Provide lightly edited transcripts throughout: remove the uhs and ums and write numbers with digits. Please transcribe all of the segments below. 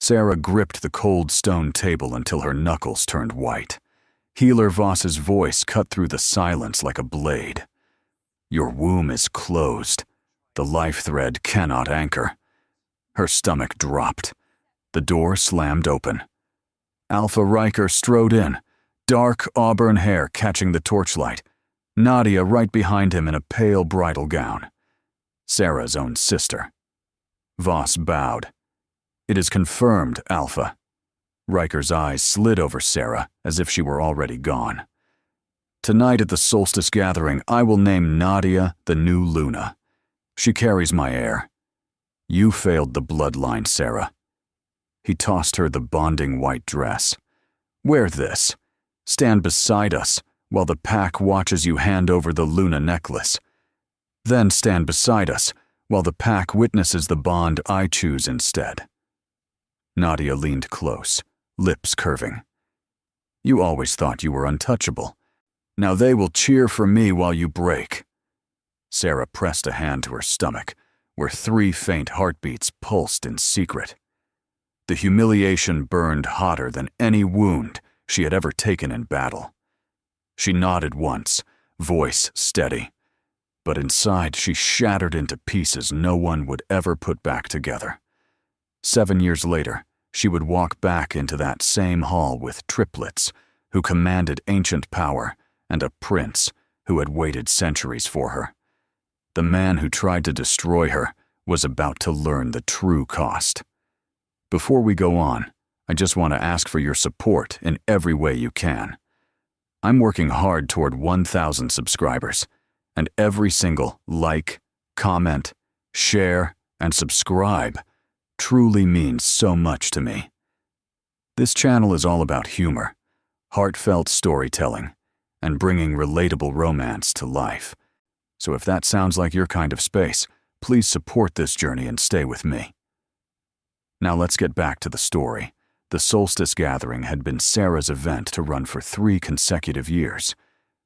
Sarah gripped the cold stone table until her knuckles turned white. Healer Voss's voice cut through the silence like a blade. "Your womb is closed. The life thread cannot anchor." Her stomach dropped. The door slammed open. Alpha Riker strode in, dark auburn hair catching the torchlight, Nadia right behind him in a pale bridal gown. Sarah's own sister. Voss bowed. "It is confirmed, Alpha." Riker's eyes slid over Sarah as if she were already gone. "Tonight at the Solstice Gathering, I will name Nadia the new Luna. She carries my heir. You failed the bloodline, Sarah." He tossed her the bonding white dress. "Wear this. Stand beside us while the pack watches you hand over the Luna necklace. Then stand beside us while the pack witnesses the bond I choose instead." Nadia leaned close, lips curving. "You always thought you were untouchable. Now they will cheer for me while you break." Sarah pressed a hand to her stomach, where 3 faint heartbeats pulsed in secret. The humiliation burned hotter than any wound she had ever taken in battle. She nodded once, voice steady, but inside she shattered into pieces no one would ever put back together. 7 years later, she would walk back into that same hall with triplets who commanded ancient power and a prince who had waited centuries for her. The man who tried to destroy her was about to learn the true cost. Before we go on, I just want to ask for your support in every way you can. I'm working hard toward 1,000 subscribers, and every single like, comment, share, and subscribe truly means so much to me. This channel is all about humor, heartfelt storytelling, and bringing relatable romance to life. So if that sounds like your kind of space, please support this journey and stay with me. Now let's get back to the story. The Solstice Gathering had been Sarah's event to run for 3 consecutive years.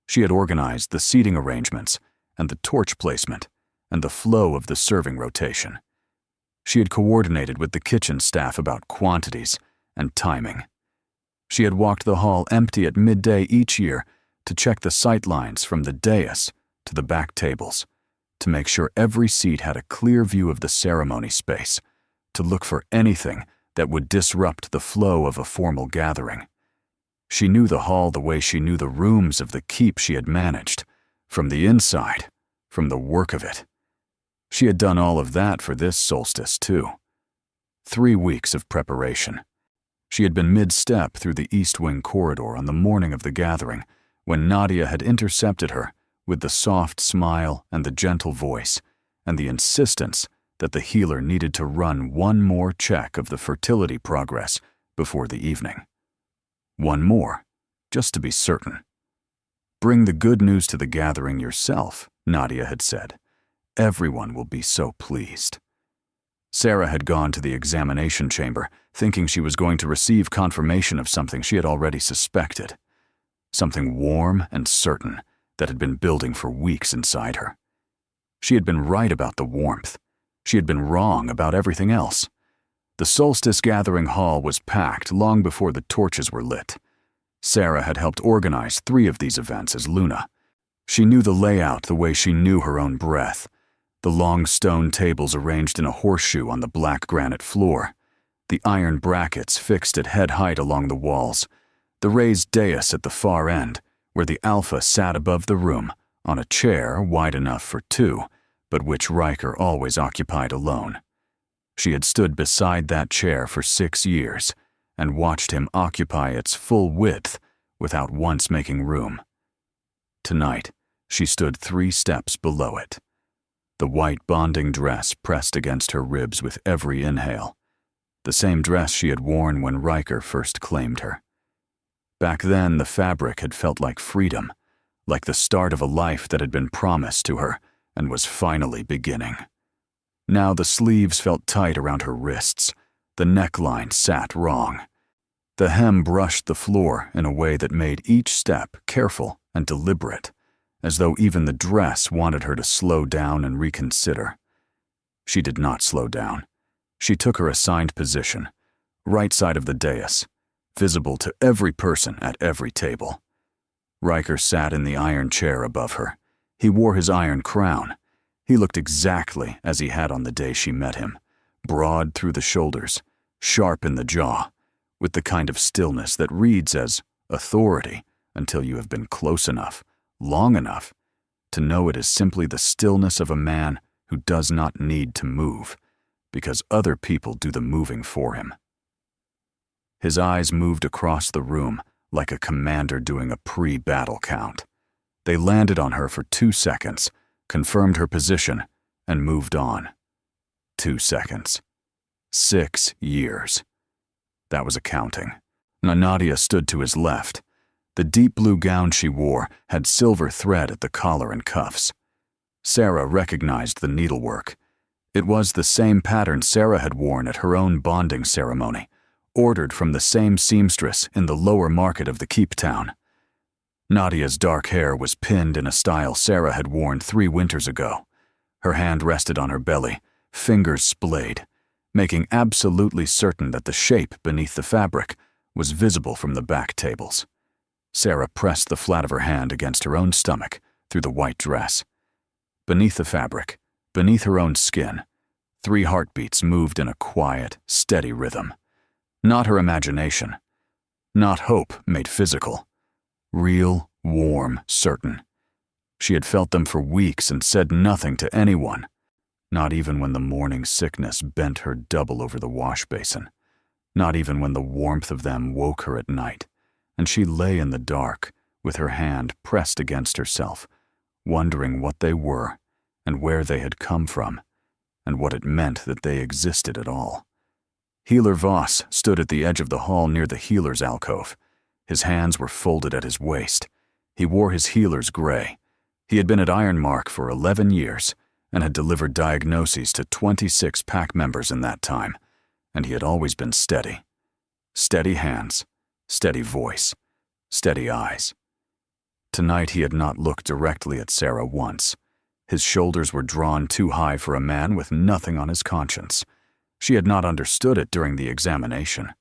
She had organized the seating arrangements and the torch placement and the flow of the serving rotation. She had coordinated with the kitchen staff about quantities and timing. She had walked the hall empty at midday each year to check the sight lines from the dais to the back tables, to make sure every seat had a clear view of the ceremony space, to look for anything that would disrupt the flow of a formal gathering. She knew the hall the way she knew the rooms of the keep she had managed, from the inside, from the work of it. She had done all of that for this solstice, too. 3 weeks of preparation. She had been mid-step through the East Wing corridor on the morning of the gathering when Nadia had intercepted her with the soft smile and the gentle voice and the insistence that the healer needed to run one more check of the fertility progress before the evening. One more, just to be certain. "Bring the good news to the gathering yourself," Nadia had said. "Everyone will be so pleased." Sarah had gone to the examination chamber, thinking she was going to receive confirmation of something she had already suspected. Something warm and certain that had been building for weeks inside her. She had been right about the warmth. She had been wrong about everything else. The Solstice Gathering Hall was packed long before the torches were lit. Sarah had helped organize 3 of these events as Luna. She knew the layout the way she knew her own breath. The long stone tables arranged in a horseshoe on the black granite floor, the iron brackets fixed at head height along the walls, the raised dais at the far end, where the Alpha sat above the room, on a chair wide enough for 2, but which Riker always occupied alone. She had stood beside that chair for 6 years and watched him occupy its full width without once making room. Tonight, she stood 3 steps below it. The white bonding dress pressed against her ribs with every inhale, the same dress she had worn when Riker first claimed her. Back then, the fabric had felt like freedom, like the start of a life that had been promised to her and was finally beginning. Now the sleeves felt tight around her wrists, the neckline sat wrong. The hem brushed the floor in a way that made each step careful and deliberate, as though even the dress wanted her to slow down and reconsider. She did not slow down. She took her assigned position, right side of the dais, visible to every person at every table. Riker sat in the iron chair above her. He wore his iron crown. He looked exactly as he had on the day she met him, broad through the shoulders, sharp in the jaw, with the kind of stillness that reads as authority until you have been close enough, long enough, to know it is simply the stillness of a man who does not need to move, because other people do the moving for him. His eyes moved across the room like a commander doing a pre-battle count. They landed on her for 2 seconds, confirmed her position, and moved on. 2 seconds. 6 years. That was accounting. Nadia stood to his left. The deep blue gown she wore had silver thread at the collar and cuffs. Sarah recognized the needlework. It was the same pattern Sarah had worn at her own bonding ceremony, ordered from the same seamstress in the lower market of the keep town. Nadia's dark hair was pinned in a style Sarah had worn 3 winters ago. Her hand rested on her belly, fingers splayed, making absolutely certain that the shape beneath the fabric was visible from the back tables. Sarah pressed the flat of her hand against her own stomach through the white dress. Beneath the fabric, beneath her own skin, 3 heartbeats moved in a quiet, steady rhythm. Not her imagination. Not hope made physical. Real, warm, certain. She had felt them for weeks and said nothing to anyone, not even when the morning sickness bent her double over the wash basin, not even when the warmth of them woke her at night, and she lay in the dark with her hand pressed against herself, wondering what they were and where they had come from, and what it meant that they existed at all. Healer Voss stood at the edge of the hall near the healer's alcove. His hands were folded at his waist. He wore his healer's gray. He had been at Ironmark for 11 years and had delivered diagnoses to 26 pack members in that time, and he had always been steady. Steady hands, steady voice, steady eyes. Tonight he had not looked directly at Sarah once. His shoulders were drawn too high for a man with nothing on his conscience. She had not understood it during the examination.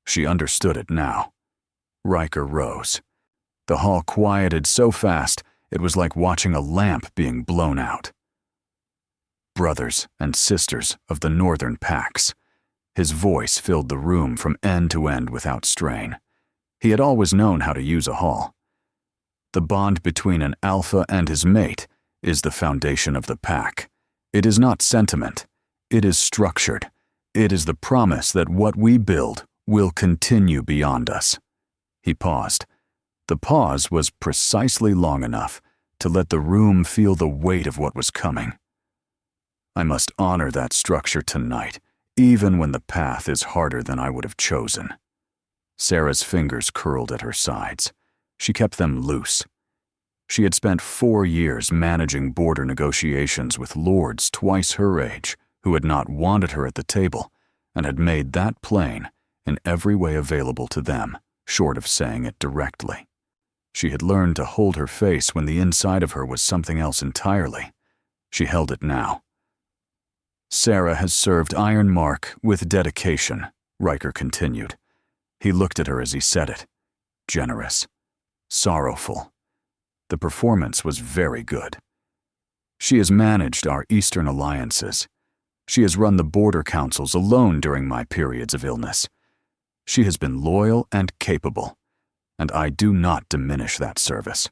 She understood it now. Riker rose. The hall quieted so fast it was like watching a lamp being blown out. Brothers and sisters of the northern packs. His voice filled the room from end to end without strain. He had always known how to use a hall. The bond between an alpha and his mate is the foundation of the pack. It is not sentiment. It is structured. It is the promise that what we build will continue beyond us. He paused. The pause was precisely long enough to let the room feel the weight of what was coming. I must honor that structure tonight, even when the path is harder than I would have chosen. Sarah's fingers curled at her sides. She kept them loose. She had spent 4 years managing border negotiations with lords twice her age who had not wanted her at the table and had made that plain in every way available to them, short of saying it directly. She had learned to hold her face when the inside of her was something else entirely. She held it now. Sarah has served Ironmark with dedication, Riker continued. He looked at her as he said it. Generous. Sorrowful. The performance was very good. She has managed our Eastern alliances. She has run the border councils alone during my periods of illness. She has been loyal and capable, and I do not diminish that service.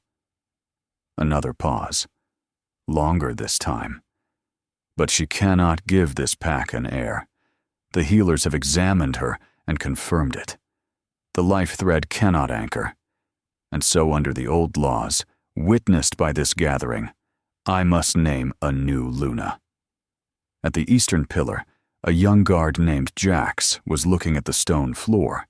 Another pause. Longer this time. But she cannot give this pack an heir. The healers have examined her and confirmed it. The life thread cannot anchor. And so under the old laws, witnessed by this gathering, I must name a new Luna. At the eastern pillar, a young guard named Jax was looking at the stone floor.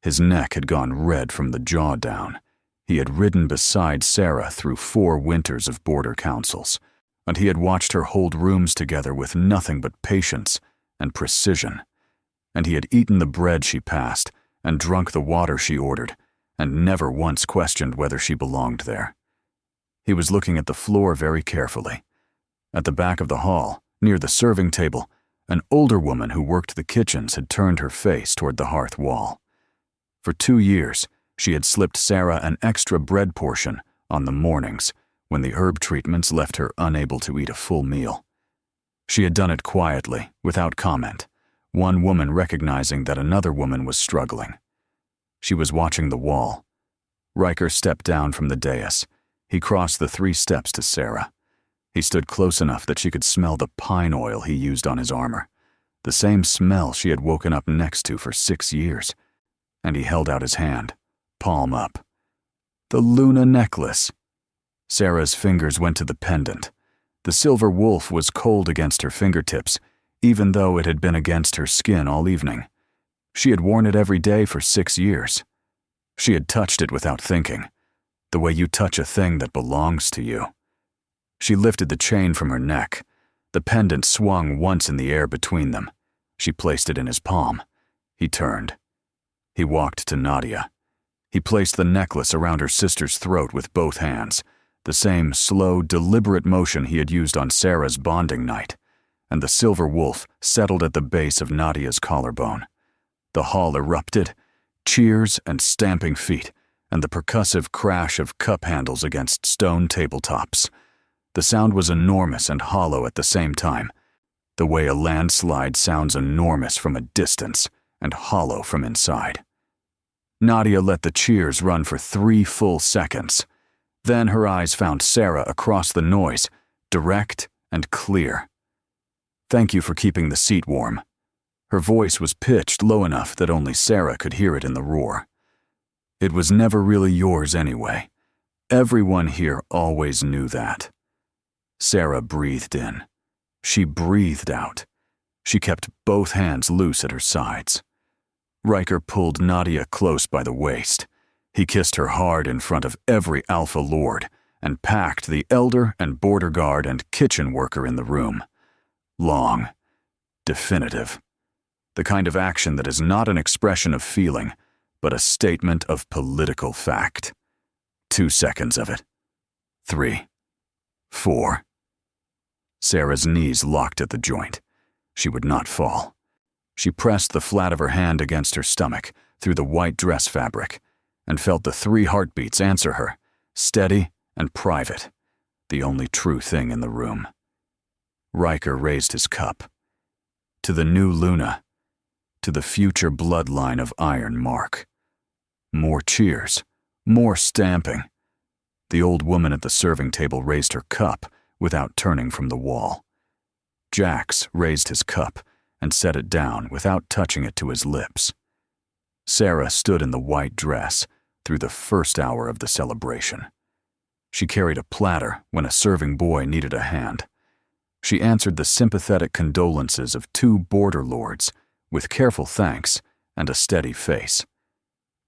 His neck had gone red from the jaw down. He had ridden beside Sarah through 4 winters of border councils, and he had watched her hold rooms together with nothing but patience and precision. And he had eaten the bread she passed and drunk the water she ordered, and never once questioned whether she belonged there. He was looking at the floor very carefully. At the back of the hall, near the serving table, An older woman who worked the kitchens had turned her face toward the hearth wall. For 2 years, she had slipped Sarah an extra bread portion on the mornings when the herb treatments left her unable to eat a full meal. She had done it quietly, without comment, one woman recognizing that another woman was struggling. She was watching the wall. Riker stepped down from the dais. He crossed the 3 steps to Sarah. He stood close enough that she could smell the pine oil he used on his armor, the same smell she had woken up next to for 6 years. And he held out his hand, palm up. The Luna necklace. Sarah's fingers went to the pendant. The silver wolf was cold against her fingertips, even though it had been against her skin all evening. She had worn it every day for 6 years. She had touched it without thinking, the way you touch a thing that belongs to you. She lifted the chain from her neck. The pendant swung once in the air between them. She placed it in his palm. He turned. He walked to Nadia. He placed the necklace around her sister's throat with both hands, the same slow, deliberate motion he had used on Sarah's bonding night, and the silver wolf settled at the base of Nadia's collarbone. The hall erupted, cheers and stamping feet, and the percussive crash of cup handles against stone tabletops. The sound was enormous and hollow at the same time, the way a landslide sounds enormous from a distance and hollow from inside. Nadia let the cheers run for 3 full seconds. Then her eyes found Sarah across the noise, direct and clear. "Thank you for keeping the seat warm." Her voice was pitched low enough that only Sarah could hear it in the roar. "It was never really yours anyway. Everyone here always knew that." Sarah breathed in. She breathed out. She kept both hands loose at her sides. Riker pulled Nadia close by the waist. He kissed her hard in front of every Alpha Lord and packed the elder and border guard and kitchen worker in the room. Long. Definitive. The kind of action that is not an expression of feeling, but a statement of political fact. 2 seconds of it. 3. 4. Sarah's knees locked at the joint. She would not fall. She pressed the flat of her hand against her stomach through the white dress fabric and felt the 3 heartbeats answer her, steady and private, the only true thing in the room. Riker raised his cup. To the new Luna, to the future bloodline of Iron Mark. More cheers, more stamping. The old woman at the serving table raised her cup without turning from the wall. Jax raised his cup and set it down without touching it to his lips. Sarah stood in the white dress through the first hour of the celebration. She carried a platter when a serving boy needed a hand. She answered the sympathetic condolences of 2 border lords with careful thanks and a steady face.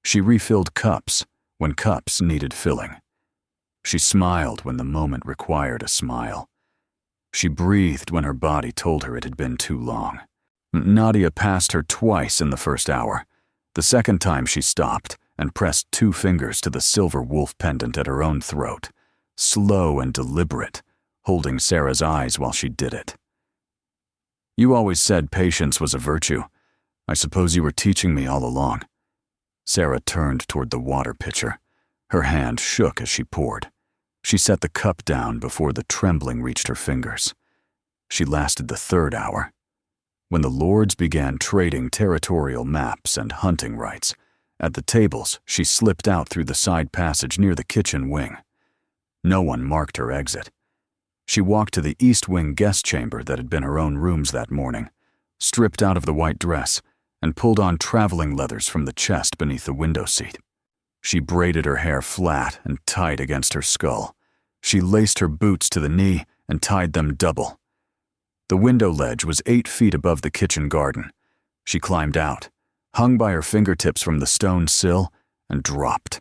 She refilled cups when cups needed filling. She smiled when the moment required a smile. She breathed when her body told her it had been too long. Nadia passed her twice in the first hour. The second time she stopped and pressed 2 fingers to the silver wolf pendant at her own throat, slow and deliberate, holding Sarah's eyes while she did it. "You always said patience was a virtue. I suppose you were teaching me all along." Sarah turned toward the water pitcher. Her hand shook as she poured. She set the cup down before the trembling reached her fingers. She lasted the 3rd hour. When the lords began trading territorial maps and hunting rights, at the tables she slipped out through the side passage near the kitchen wing. No one marked her exit. She walked to the east wing guest chamber that had been her own rooms that morning, stripped out of the white dress, and pulled on traveling leathers from the chest beneath the window seat. She braided her hair flat and tight against her skull. She laced her boots to the knee and tied them double. The window ledge was 8 feet above the kitchen garden. She climbed out, hung by her fingertips from the stone sill, and dropped.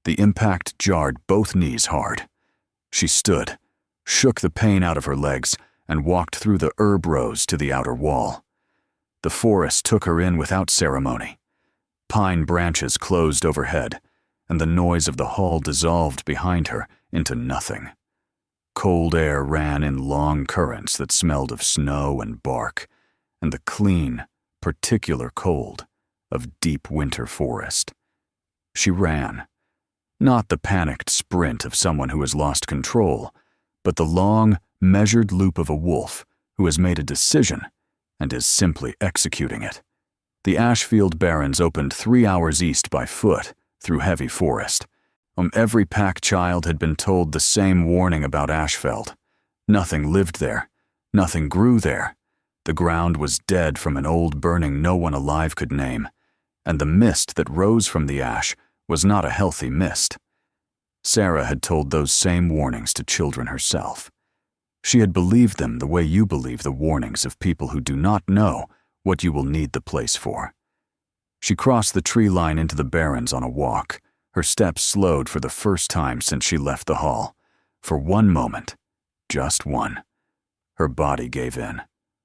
The impact jarred both knees hard. She stood, shook the pain out of her legs, and walked through the herb rows to the outer wall. The forest took her in without ceremony. Pine branches closed overhead, and the noise of the hall dissolved behind her into nothing. Cold air ran in long currents that smelled of snow and bark, and the clean, particular cold of deep winter forest. She ran, not the panicked sprint of someone who has lost control, but the long, measured loop of a wolf who has made a decision and is simply executing it. The Ashfield Barrens opened 3 hours east by foot through heavy forest. Every pack child had been told the same warning about Ashfeld. Nothing lived there. Nothing grew there. The ground was dead from an old burning no one alive could name, and the mist that rose from the ash was not a healthy mist. Sarah had told those same warnings to children herself. She had believed them the way you believe the warnings of people who do not know what you will need the place for. She crossed the tree line into the barrens on a walk, her steps slowed for the first time since she left the hall. For one moment, just one, her body gave in.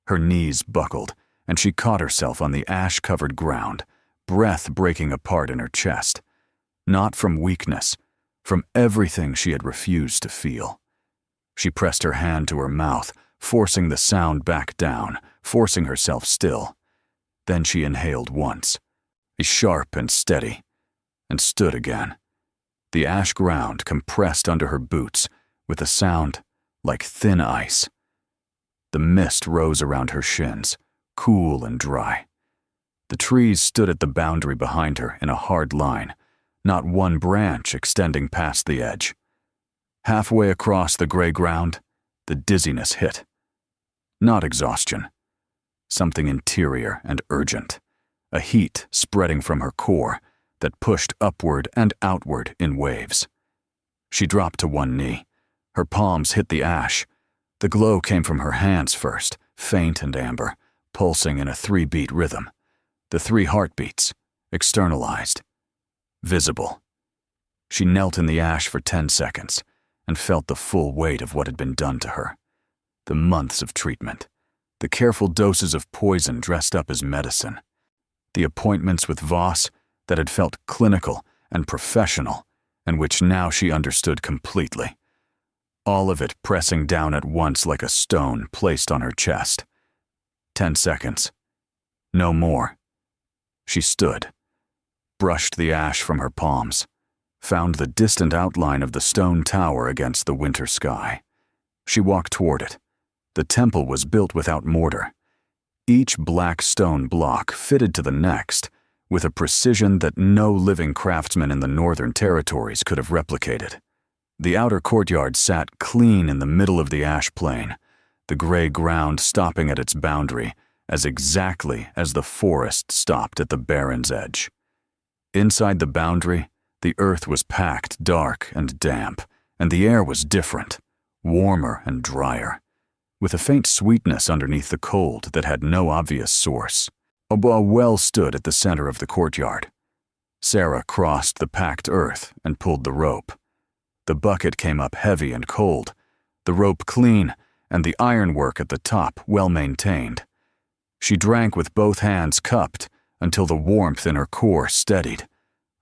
Her knees buckled, and she caught herself on the ash-covered ground, breath breaking apart in her chest. Not from weakness, from everything she had refused to feel. She pressed her hand to her mouth, forcing the sound back down, forcing herself still. Then she inhaled once, sharp and steady, and stood again. The ash ground compressed under her boots with a sound like thin ice. The mist rose around her shins, cool and dry. The trees stood at the boundary behind her in a hard line, not one branch extending past the edge. Halfway across the gray ground, the dizziness hit. Not exhaustion. Something interior and urgent. A heat spreading from her core that pushed upward and outward in waves. She dropped to one knee. Her palms hit the ash. The glow came from her hands first, faint and amber, pulsing in a 3-beat rhythm. The 3 heartbeats, externalized, visible. She knelt in the ash for 10 seconds and felt the full weight of what had been done to her. The months of treatment, the careful doses of poison dressed up as medicine, the appointments with Voss that had felt clinical and professional and which now she understood completely. All of it pressing down at once like a stone placed on her chest. 10 seconds. No more. She stood, brushed the ash from her palms, found the distant outline of the stone tower against the winter sky. She walked toward it. The temple was built without mortar. Each black stone block fitted to the next with a precision that no living craftsman in the Northern Territories could have replicated. The outer courtyard sat clean in the middle of the ash plain, the gray ground stopping at its boundary as exactly as the forest stopped at the barren's edge. Inside the boundary, the earth was packed dark and damp, and the air was different, warmer and drier, with a faint sweetness underneath the cold that had no obvious source. A well stood at the center of the courtyard. Sarah crossed the packed earth and pulled the rope. The bucket came up heavy and cold, the rope clean, and the ironwork at the top well maintained. She drank with both hands cupped until the warmth in her core steadied,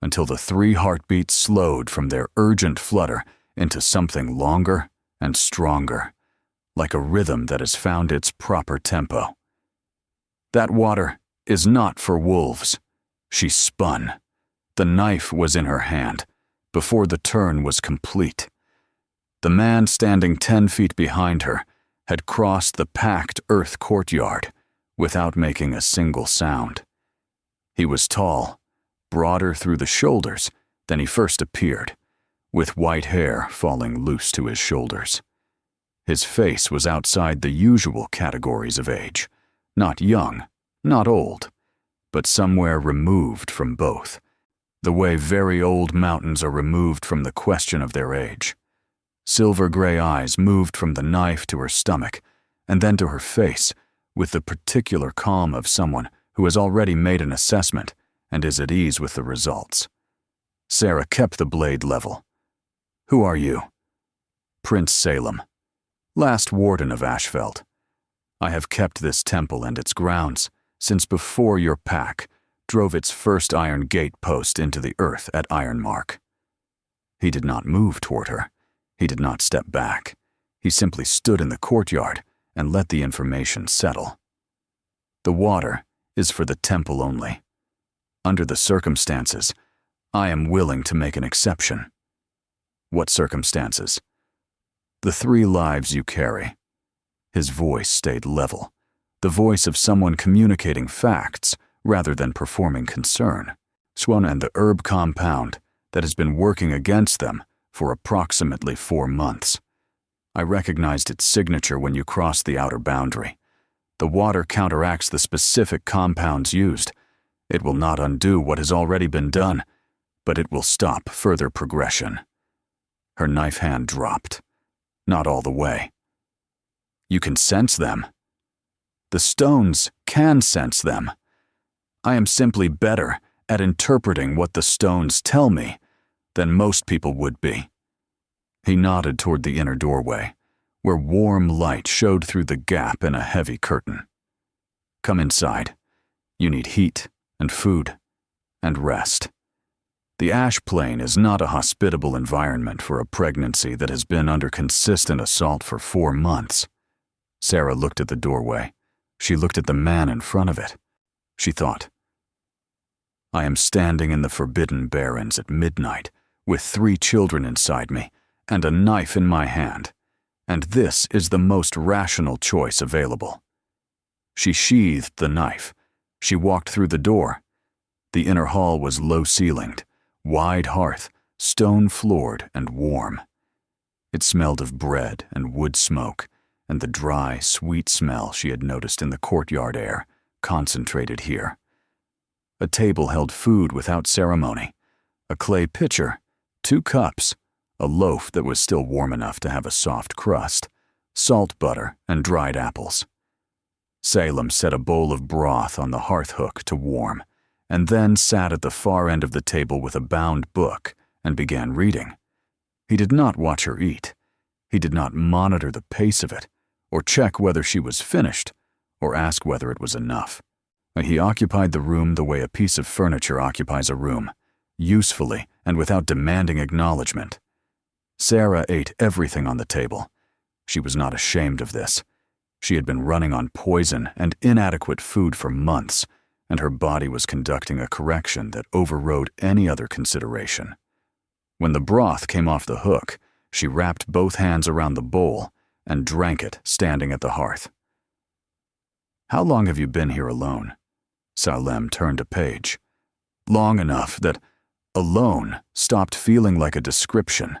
until the 3 heartbeats slowed from their urgent flutter into something longer and stronger, like a rhythm that has found its proper tempo. That water is not for wolves. She spun. The knife was in her hand before the turn was complete. The man standing 10 feet behind her had crossed the packed earth courtyard without making a single sound. He was tall, broader through the shoulders than he first appeared, with white hair falling loose to his shoulders. His face was outside the usual categories of age, not young, not old, but somewhere removed from both, the way very old mountains are removed from the question of their age. Silver-gray eyes moved from the knife to her stomach and then to her face with the particular calm of someone who has already made an assessment and is at ease with the results. Sarah kept the blade level. "Who are you?" "Prince Salem, last warden of Ashfeld. I have kept this temple and its grounds since before your pack drove its first iron gate post into the earth at Ironmark." He did not move toward her. He did not step back. He simply stood in the courtyard and let the information settle. The water is for the temple only. Under the circumstances, I am willing to make an exception. What circumstances? The 3 lives you carry. His voice stayed level, the voice of someone communicating facts rather than performing concern. Swan and the herb compound that has been working against them for approximately 4 months. I recognized its signature when you crossed the outer boundary. The water counteracts the specific compounds used. It will not undo what has already been done, but it will stop further progression. Her knife hand dropped. Not all the way. You can sense them. The stones can sense them. I am simply better at interpreting what the stones tell me than most people would be. He nodded toward the inner doorway, where warm light showed through the gap in a heavy curtain. Come inside. You need heat and food and rest. The ash plain is not a hospitable environment for a pregnancy that has been under consistent assault for 4 months. Sarah looked at the doorway. She looked at the man in front of it. She thought, I am standing in the Forbidden Barrens at midnight with 3 children inside me and a knife in my hand, and this is the most rational choice available. She sheathed the knife. She walked through the door. The inner hall was low-ceilinged, wide hearth, stone-floored and warm. It smelled of bread and wood smoke, and the dry, sweet smell she had noticed in the courtyard air concentrated here. A table held food without ceremony, a clay pitcher, 2 cups, a loaf that was still warm enough to have a soft crust, salt butter, and dried apples. Salem set a bowl of broth on the hearth hook to warm, and then sat at the far end of the table with a bound book and began reading. He did not watch her eat. He did not monitor the pace of it, or check whether she was finished, or ask whether it was enough. He occupied the room the way a piece of furniture occupies a room, usefully and without demanding acknowledgement. Sarah ate everything on the table. She was not ashamed of this. She had been running on poison and inadequate food for months, and her body was conducting a correction that overrode any other consideration. When the broth came off the hook, she wrapped both hands around the bowl and drank it standing at the hearth. How long have you been here alone? Salem turned a page. Long enough that alone stopped feeling like a description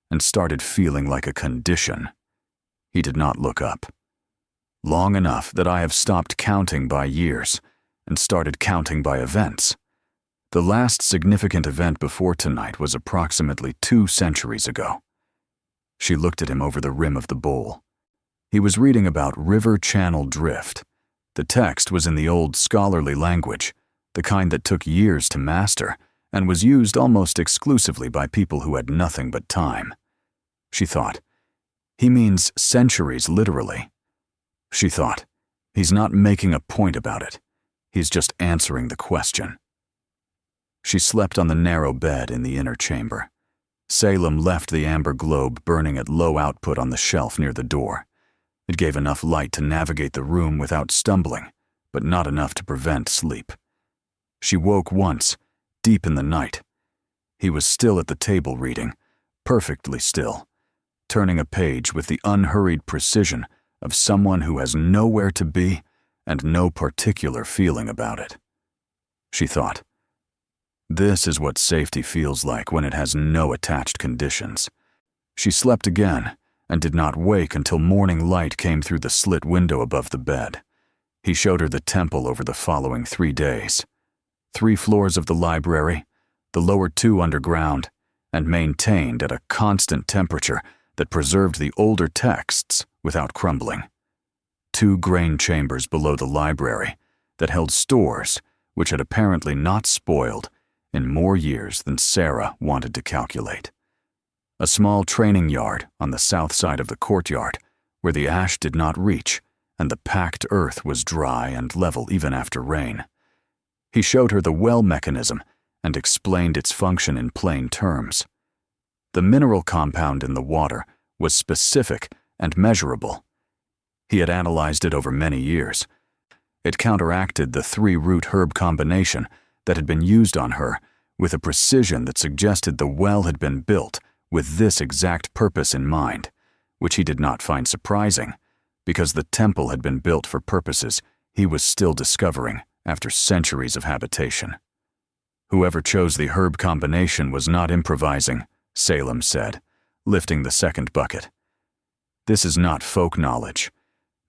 and started feeling like a condition. He did not look up. Long enough that I have stopped counting by years and started counting by events. The last significant event before tonight was approximately 2 centuries ago. She looked at him over the rim of the bowl. He was reading about river channel drift. The text was in the old scholarly language, the kind that took years to master and was used almost exclusively by people who had nothing but time. She thought, he means centuries literally. She thought, he's not making a point about it. He's just answering the question. She slept on the narrow bed in the inner chamber. Salem left the amber globe burning at low output on the shelf near the door. It gave enough light to navigate the room without stumbling, but not enough to prevent sleep. She woke once, deep in the night. He was still at the table reading, perfectly still, turning a page with the unhurried precision of someone who has nowhere to be and no particular feeling about it. She thought, this is what safety feels like when it has no attached conditions. She slept again and did not wake until morning light came through the slit window above the bed. He showed her the temple over the following 3 days. 3 floors of the library, the lower 2 underground, and maintained at a constant temperature that preserved the older texts without crumbling. 2 grain chambers below the library that held stores which had apparently not spoiled in more years than Sarah wanted to calculate. A small training yard on the south side of the courtyard where the ash did not reach and the packed earth was dry and level even after rain. He showed her the well mechanism and explained its function in plain terms. The mineral compound in the water was specific and measurable. He had analyzed it over many years. It counteracted the 3-root herb combination that had been used on her with a precision that suggested the well had been built with this exact purpose in mind, which he did not find surprising, because the temple had been built for purposes he was still discovering after centuries of habitation. Whoever chose the herb combination was not improvising, Salem said, lifting the second bucket. This is not folk knowledge.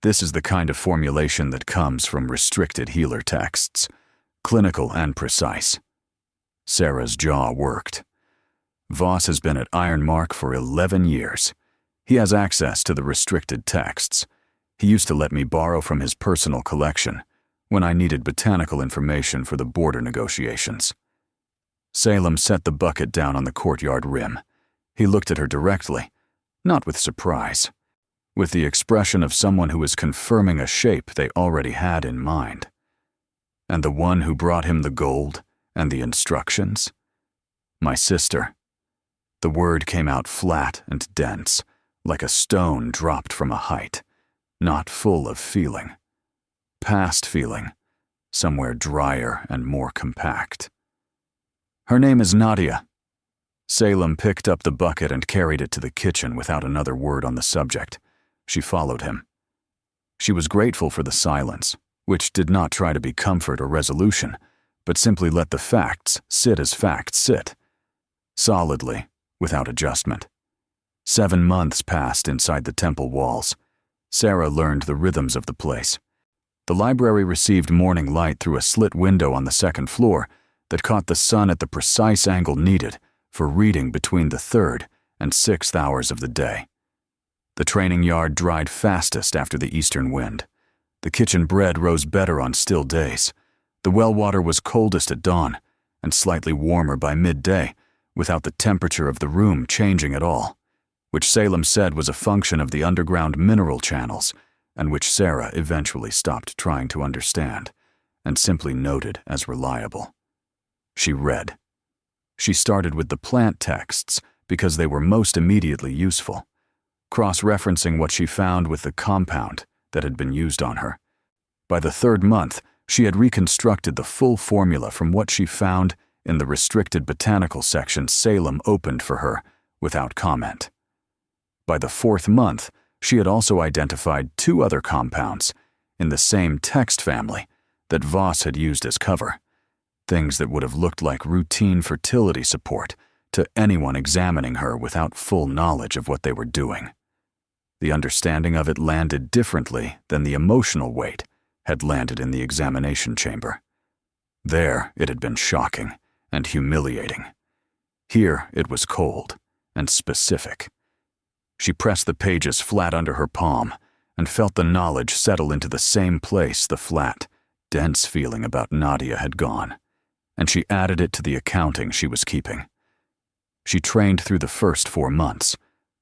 This is the kind of formulation that comes from restricted healer texts, clinical and precise. Sarah's jaw worked. Voss has been at Ironmark for 11 years. He has access to the restricted texts. He used to let me borrow from his personal collection when I needed botanical information for the border negotiations. Salem set the bucket down on the courtyard rim. He looked at her directly, not with surprise, with the expression of someone who is confirming a shape they already had in mind. And the one who brought him the gold and the instructions? My sister. The word came out flat and dense, like a stone dropped from a height, not full of feeling. Past feeling, somewhere drier and more compact. Her name is Nadia. Salem picked up the bucket and carried it to the kitchen without another word on the subject. She followed him. She was grateful for the silence, which did not try to be comfort or resolution, but simply let the facts sit as facts sit, solidly, without adjustment. 7 months passed inside the temple walls. Sarah learned the rhythms of the place. The library received morning light through a slit window on the 2nd floor that caught the sun at the precise angle needed for reading between the 3rd and 6th hours of the day. The training yard dried fastest after the eastern wind. The kitchen bread rose better on still days. The well water was coldest at dawn and slightly warmer by midday, without the temperature of the room changing at all, which Salem said was a function of the underground mineral channels, and which Sarah eventually stopped trying to understand and simply noted as reliable. She read. She started with the plant texts because they were most immediately useful, cross-referencing what she found with the compound that had been used on her. By the 3rd month, she had reconstructed the full formula from what she found in the restricted botanical section Salem opened for her without comment. By the 4th month, she had also identified 2 other compounds in the same text family that Voss had used as cover, things that would have looked like routine fertility support to anyone examining her without full knowledge of what they were doing. The understanding of it landed differently than the emotional weight had landed in the examination chamber. There, it had been shocking and humiliating. Here, it was cold and specific. She pressed the pages flat under her palm and felt the knowledge settle into the same place the flat, dense feeling about Nadia had gone, and she added it to the accounting she was keeping. She trained through the first 4 months,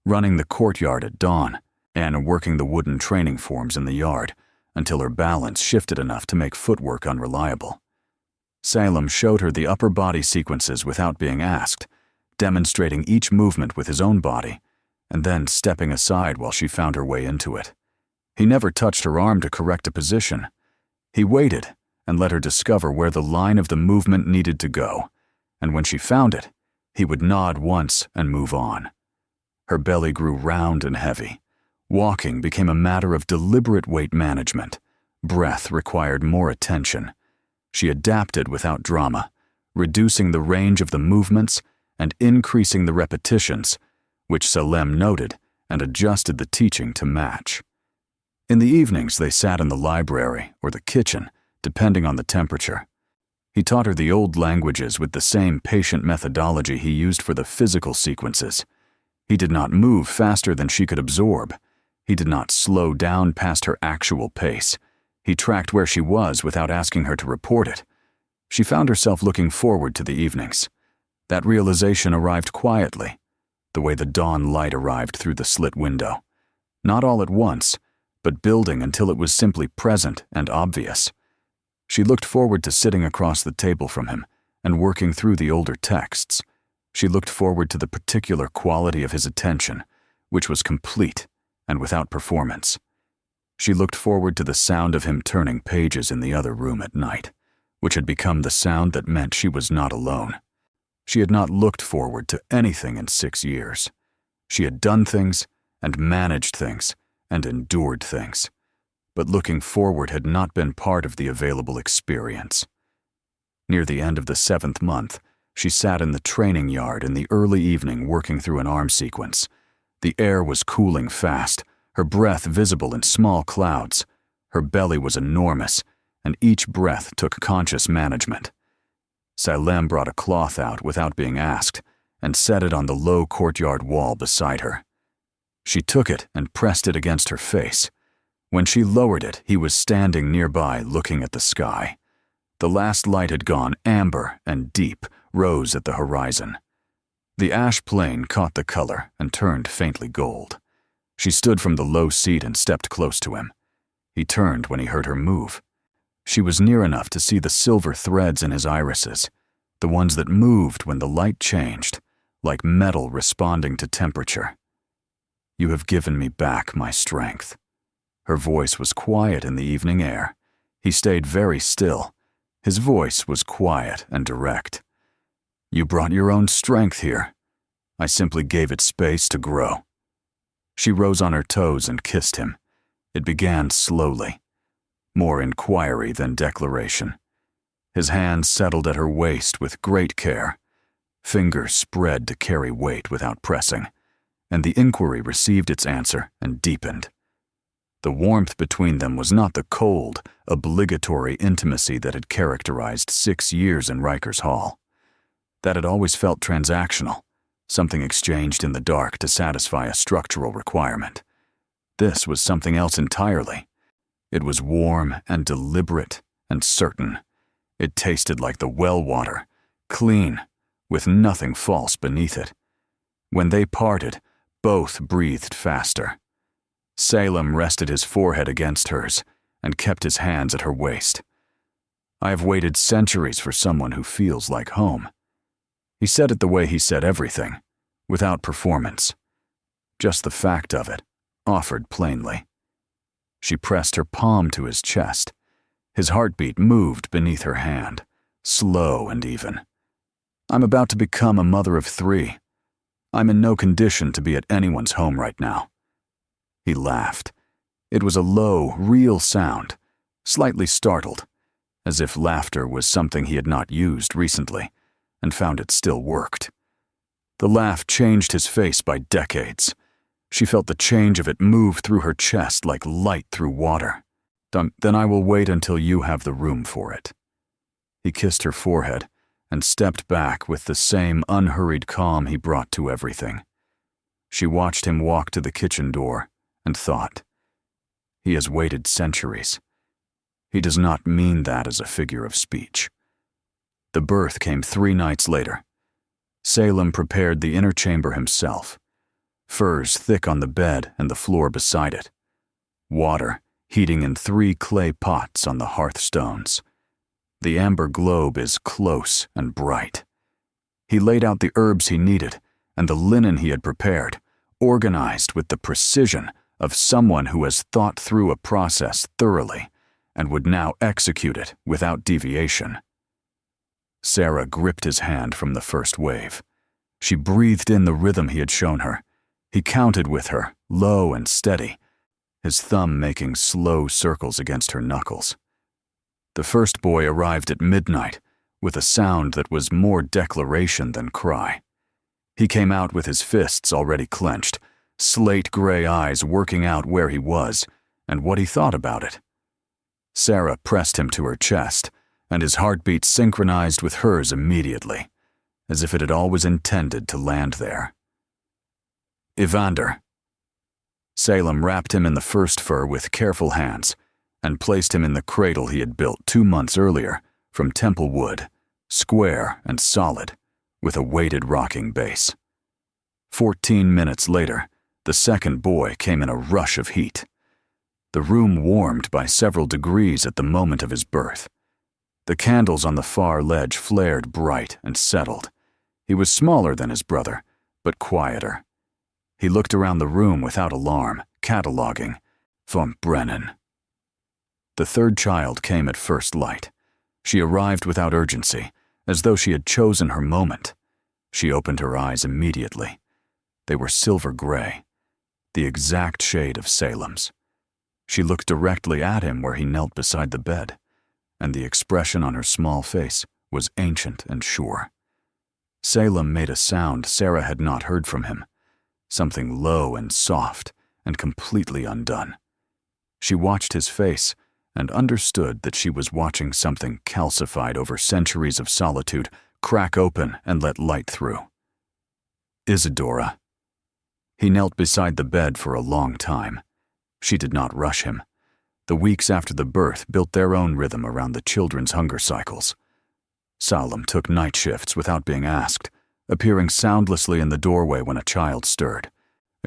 running the courtyard at dawn and working the wooden training forms in the yard until her balance shifted enough to make footwork unreliable. Salem showed her the upper body sequences without being asked, demonstrating each movement with his own body, and then stepping aside while she found her way into it. He never touched her arm to correct a position. He waited and let her discover where the line of the movement needed to go, and when she found it, he would nod once and move on. Her belly grew round and heavy. Walking became a matter of deliberate weight management. Breath required more attention. She adapted without drama, reducing the range of the movements and increasing the repetitions, which Salem noted and adjusted the teaching to match. In the evenings, they sat in the library or the kitchen, depending on the temperature. He taught her the old languages with the same patient methodology he used for the physical sequences. He did not move faster than she could absorb. He did not slow down past her actual pace. He tracked where she was without asking her to report it. She found herself looking forward to the evenings. That realization arrived quietly, the way the dawn light arrived through the slit window. Not all at once, but building until it was simply present and obvious. She looked forward to sitting across the table from him and working through the older texts. She looked forward to the particular quality of his attention, which was complete and without performance. She looked forward to the sound of him turning pages in the other room at night, which had become the sound that meant she was not alone. She had not looked forward to anything in 6 years. She had done things and managed things and endured things, but looking forward had not been part of the available experience. Near the end of the 7th month, she sat in the training yard in the early evening working through an arm sequence. The air was cooling fast, her breath visible in small clouds. Her belly was enormous, and each breath took conscious management. Salem brought a cloth out without being asked and set it on the low courtyard wall beside her. She took it and pressed it against her face. When she lowered it, he was standing nearby looking at the sky. The last light had gone amber and deep, rose at the horizon. The ash plane caught the color and turned faintly gold. She stood from the low seat and stepped close to him. He turned when he heard her move. She was near enough to see the silver threads in his irises, the ones that moved when the light changed, like metal responding to temperature. "You have given me back my strength." Her voice was quiet in the evening air. He stayed very still. His voice was quiet and direct. "You brought your own strength here. I simply gave it space to grow." She rose on her toes and kissed him. It began slowly, more inquiry than declaration. His hands settled at her waist with great care. Fingers spread to carry weight without pressing, and the inquiry received its answer and deepened. The warmth between them was not the cold, obligatory intimacy that had characterized 6 years in Rikers Hall. That had always felt transactional, something exchanged in the dark to satisfy a structural requirement. This was something else entirely. It was warm and deliberate and certain. It tasted like the well water, clean, with nothing false beneath it. When they parted, both breathed faster. Salem rested his forehead against hers and kept his hands at her waist. "I have waited centuries for someone who feels like home." He said it the way he said everything, without performance. Just the fact of it, offered plainly. She pressed her palm to his chest. His heartbeat moved beneath her hand, slow and even. "I'm about to become a mother of 3. I'm in no condition to be at anyone's home right now." He laughed. It was a low, real sound, slightly startled, as if laughter was something he had not used recently, and found it still worked. The laugh changed his face by decades. She felt the change of it move through her chest like light through water. "Then I will wait until you have the room for it." He kissed her forehead and stepped back with the same unhurried calm he brought to everything. She watched him walk to the kitchen door and thought, "He has waited centuries." He does not mean that as a figure of speech. The birth came 3 nights later. Salem prepared the inner chamber himself. Furs thick on the bed and the floor beside it. Water heating in 3 clay pots on the hearthstones. The amber globe is close and bright. He laid out the herbs he needed and the linen he had prepared, organized with the precision of someone who has thought through a process thoroughly and would now execute it without deviation. Sarah gripped his hand from the first wave. She breathed in the rhythm he had shown her. He counted with her, low and steady, his thumb making slow circles against her knuckles. The first boy arrived at midnight with a sound that was more declaration than cry. He came out with his fists already clenched, slate-gray eyes working out where he was and what he thought about it. Sarah pressed him to her chest, and his heartbeat synchronized with hers immediately, as if it had always intended to land there. "Evander." Salem wrapped him in the first fur with careful hands and placed him in the cradle he had built 2 months earlier from temple wood, square and solid, with a weighted rocking base. 14 minutes later, the second boy came in a rush of heat. The room warmed by several degrees at the moment of his birth. The candles on the far ledge flared bright and settled. He was smaller than his brother, but quieter. He looked around the room without alarm, cataloging, Von Brennan. The third child came at first light. She arrived without urgency, as though she had chosen her moment. She opened her eyes immediately. They were silver gray, the exact shade of Salem's. She looked directly at him where he knelt beside the bed, and the expression on her small face was ancient and sure. Salem made a sound Sarah had not heard from him, something low and soft and completely undone. She watched his face and understood that she was watching something calcified over centuries of solitude crack open and let light through. Isadora. He knelt beside the bed for a long time. She did not rush him. The weeks after the birth built their own rhythm around the children's hunger cycles. Salem took night shifts without being asked, appearing soundlessly in the doorway when a child stirred,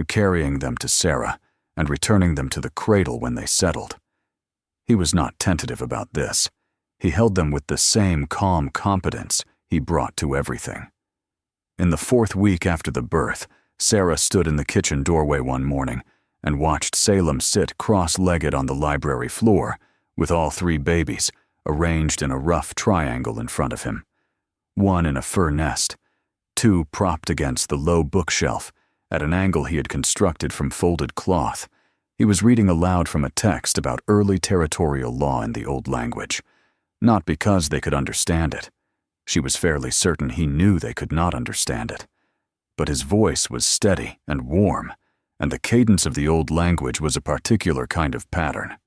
carrying them to Sarah and returning them to the cradle when they settled. He was not tentative about this. He held them with the same calm competence he brought to everything. In the 4th week after the birth, Sarah stood in the kitchen doorway one morning and watched Salem sit cross-legged on the library floor with all 3 babies arranged in a rough triangle in front of him. 1 in a fur nest, 2 propped against the low bookshelf at an angle he had constructed from folded cloth. He was reading aloud from a text about early territorial law in the old language, not because they could understand it. She was fairly certain he knew they could not understand it. But his voice was steady and warm, and the cadence of the old language was a particular kind of pattern.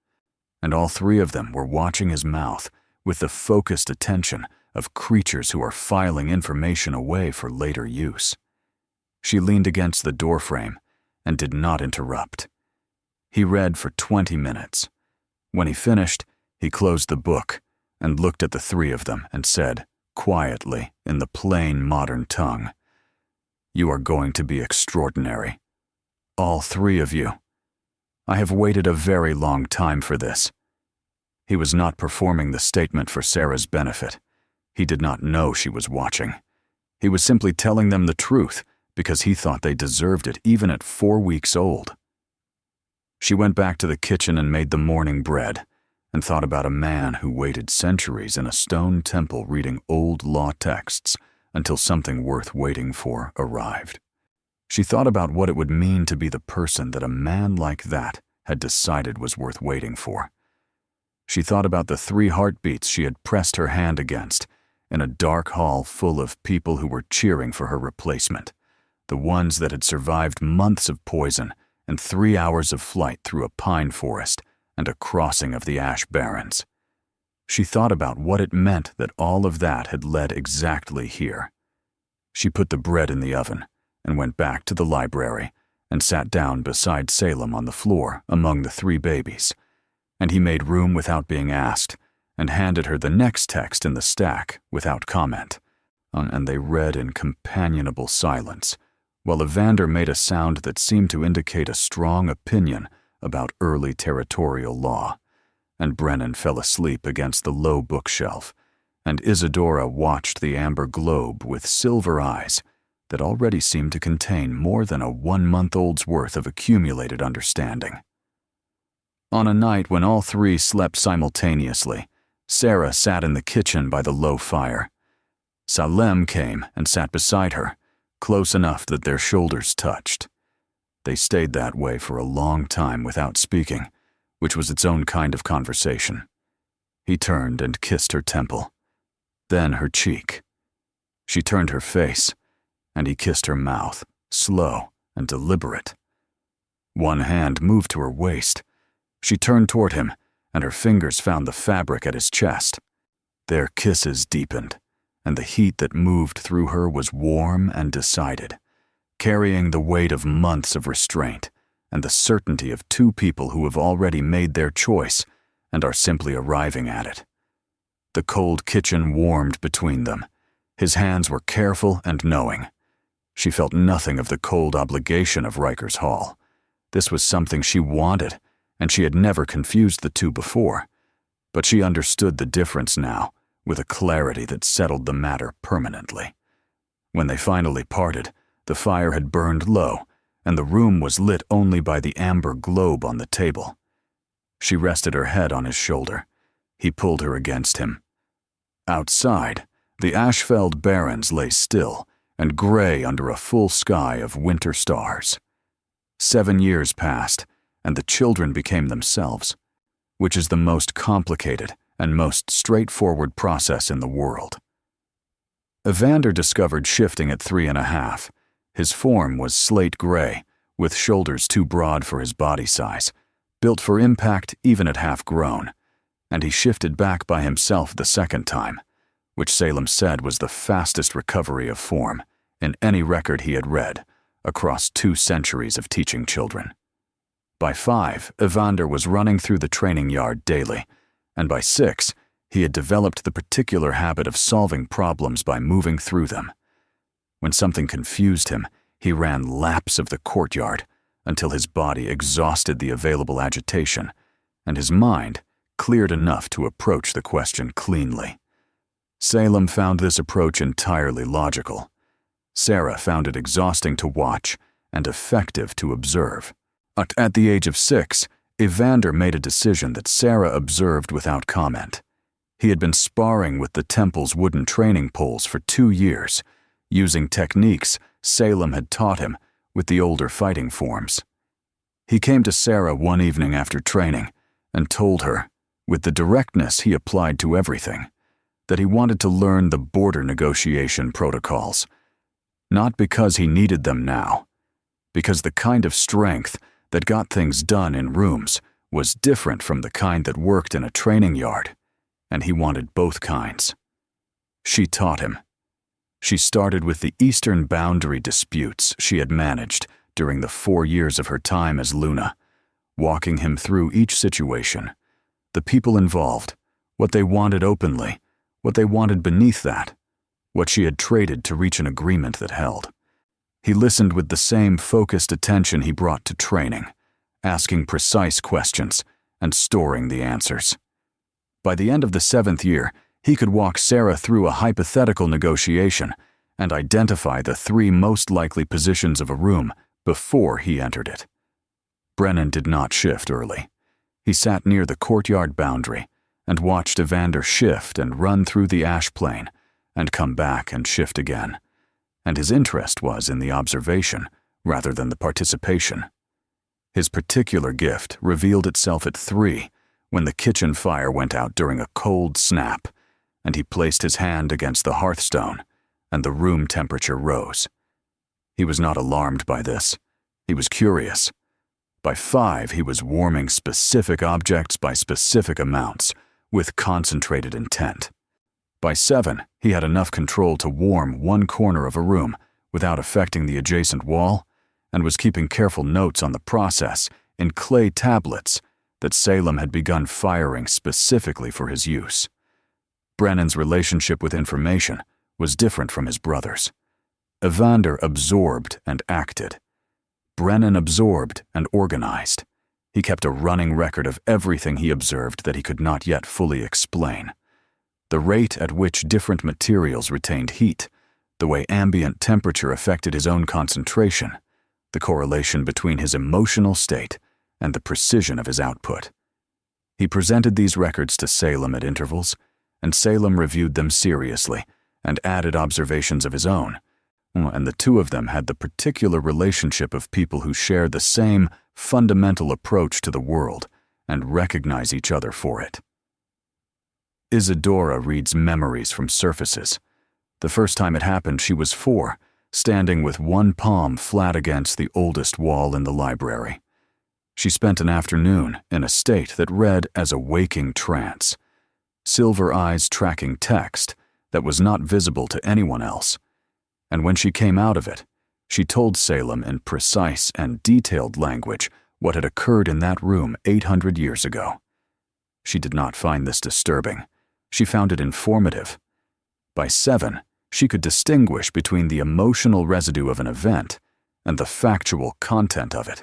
And all 3 of them were watching his mouth with the focused attention of creatures who are filing information away for later use. She leaned against the doorframe and did not interrupt. He read for 20 minutes. When he finished, he closed the book and looked at the 3 of them and said, quietly, in the plain modern tongue, "You are going to be extraordinary. All 3 of you. I have waited a very long time for this." He was not performing the statement for Sarah's benefit. He did not know she was watching. He was simply telling them the truth because he thought they deserved it even at 4 weeks old. She went back to the kitchen and made the morning bread and thought about a man who waited centuries in a stone temple reading old law texts until something worth waiting for arrived. She thought about what it would mean to be the person that a man like that had decided was worth waiting for. She thought about the 3 heartbeats she had pressed her hand against in a dark hall full of people who were cheering for her replacement, the ones that had survived months of poison and 3 hours of flight through a pine forest and a crossing of the ash barrens. She thought about what it meant that all of that had led exactly here. She put the bread in the oven and went back to the library and sat down beside Salem on the floor among the 3 babies, and he made room without being asked and handed her the next text in the stack without comment, and they read in companionable silence, while Evander made a sound that seemed to indicate a strong opinion about early territorial law, and Brennan fell asleep against the low bookshelf, and Isadora watched the amber globe with silver eyes that already seemed to contain more than a 1-month-old's worth of accumulated understanding. On a night when all 3 slept simultaneously, Sarah sat in the kitchen by the low fire. Salem came and sat beside her, close enough that their shoulders touched. They stayed that way for a long time without speaking, which was its own kind of conversation. He turned and kissed her temple, then her cheek. She turned her face, and he kissed her mouth, slow and deliberate. One hand moved to her waist. She turned toward him, and her fingers found the fabric at his chest. Their kisses deepened, and the heat that moved through her was warm and decided, carrying the weight of months of restraint and the certainty of 2 people who have already made their choice and are simply arriving at it. The cold kitchen warmed between them. His hands were careful and knowing. She felt nothing of the cold obligation of Rikers Hall. This was something she wanted, and she had never confused the 2 before. But she understood the difference now, with a clarity that settled the matter permanently. When they finally parted, the fire had burned low, and the room was lit only by the amber globe on the table. She rested her head on his shoulder. He pulled her against him. Outside, the Ashfeld Barrens lay still and gray under a full sky of winter stars. 7 years passed, and the children became themselves, which is the most complicated and most straightforward process in the world. Evander discovered shifting at 3.5. His form was slate gray, with shoulders too broad for his body size, built for impact even at half-grown, and he shifted back by himself the second time, which Salem said was the fastest recovery of form in any record he had read across 2 centuries of teaching children. By 5, Evander was running through the training yard daily, and by 6, he had developed the particular habit of solving problems by moving through them. When something confused him, he ran laps of the courtyard until his body exhausted the available agitation, and his mind cleared enough to approach the question cleanly. Salem found this approach entirely logical. Sarah found it exhausting to watch and effective to observe. At the age of 6, Evander made a decision that Sarah observed without comment. He had been sparring with the temple's wooden training poles for 2 years, using techniques Salem had taught him with the older fighting forms. He came to Sarah one evening after training and told her, with the directness he applied to everything, that he wanted to learn the border negotiation protocols. Not because he needed them now, because the kind of strength that got things done in rooms was different from the kind that worked in a training yard, and he wanted both kinds. She taught him. She started with the eastern boundary disputes she had managed during the 4 years of her time as Luna, walking him through each situation, the people involved, what they wanted openly, what they wanted beneath that, what she had traded to reach an agreement that held. He listened with the same focused attention he brought to training, asking precise questions and storing the answers. By the end of the 7th year, he could walk Sarah through a hypothetical negotiation and identify the 3 most likely positions of a room before he entered it. Brennan did not shift early. He sat near the courtyard boundary and watched Evander shift and run through the ash plain and come back and shift again, and his interest was in the observation rather than the participation. His particular gift revealed itself at 3 when the kitchen fire went out during a cold snap, and he placed his hand against the hearthstone, and the room temperature rose. He was not alarmed by this. He was curious. By 5, he was warming specific objects by specific amounts, with concentrated intent. By 7, he had enough control to warm one corner of a room without affecting the adjacent wall, and was keeping careful notes on the process in clay tablets that Salem had begun firing specifically for his use. Brennan's relationship with information was different from his brother's. Evander absorbed and acted. Brennan absorbed and organized. He kept a running record of everything he observed that he could not yet fully explain. The rate at which different materials retained heat, the way ambient temperature affected his own concentration, the correlation between his emotional state and the precision of his output. He presented these records to Salem at intervals, and Salem reviewed them seriously and added observations of his own, and the 2 of them had the particular relationship of people who share the same fundamental approach to the world and recognize each other for it. Isadora reads memories from surfaces. The first time it happened, she was 4, standing with one palm flat against the oldest wall in the library. She spent an afternoon in a state that read as a waking trance, silver eyes tracking text that was not visible to anyone else. And when she came out of it, she told Salem in precise and detailed language what had occurred in that room 800 years ago. She did not find this disturbing. She found it informative. By 7, she could distinguish between the emotional residue of an event and the factual content of it,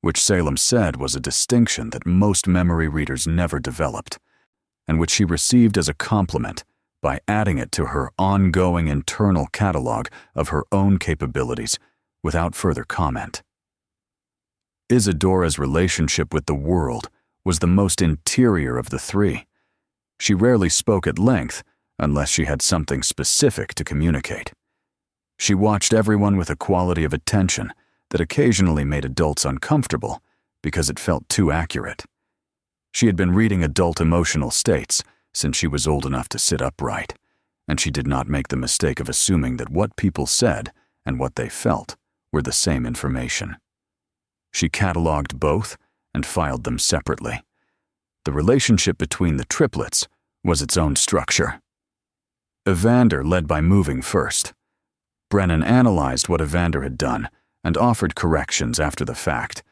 which Salem said was a distinction that most memory readers never developed, and which she received as a compliment by adding it to her ongoing internal catalog of her own capabilities without further comment. Isadora's relationship with the world was the most interior of the three. She rarely spoke at length unless she had something specific to communicate. She watched everyone with a quality of attention that occasionally made adults uncomfortable because it felt too accurate. She had been reading adult emotional states since she was old enough to sit upright, and she did not make the mistake of assuming that what people said and what they felt were the same information. She cataloged both and filed them separately. The relationship between the triplets was its own structure. Evander led by moving first. Brennan analyzed what Evander had done and offered corrections after the fact,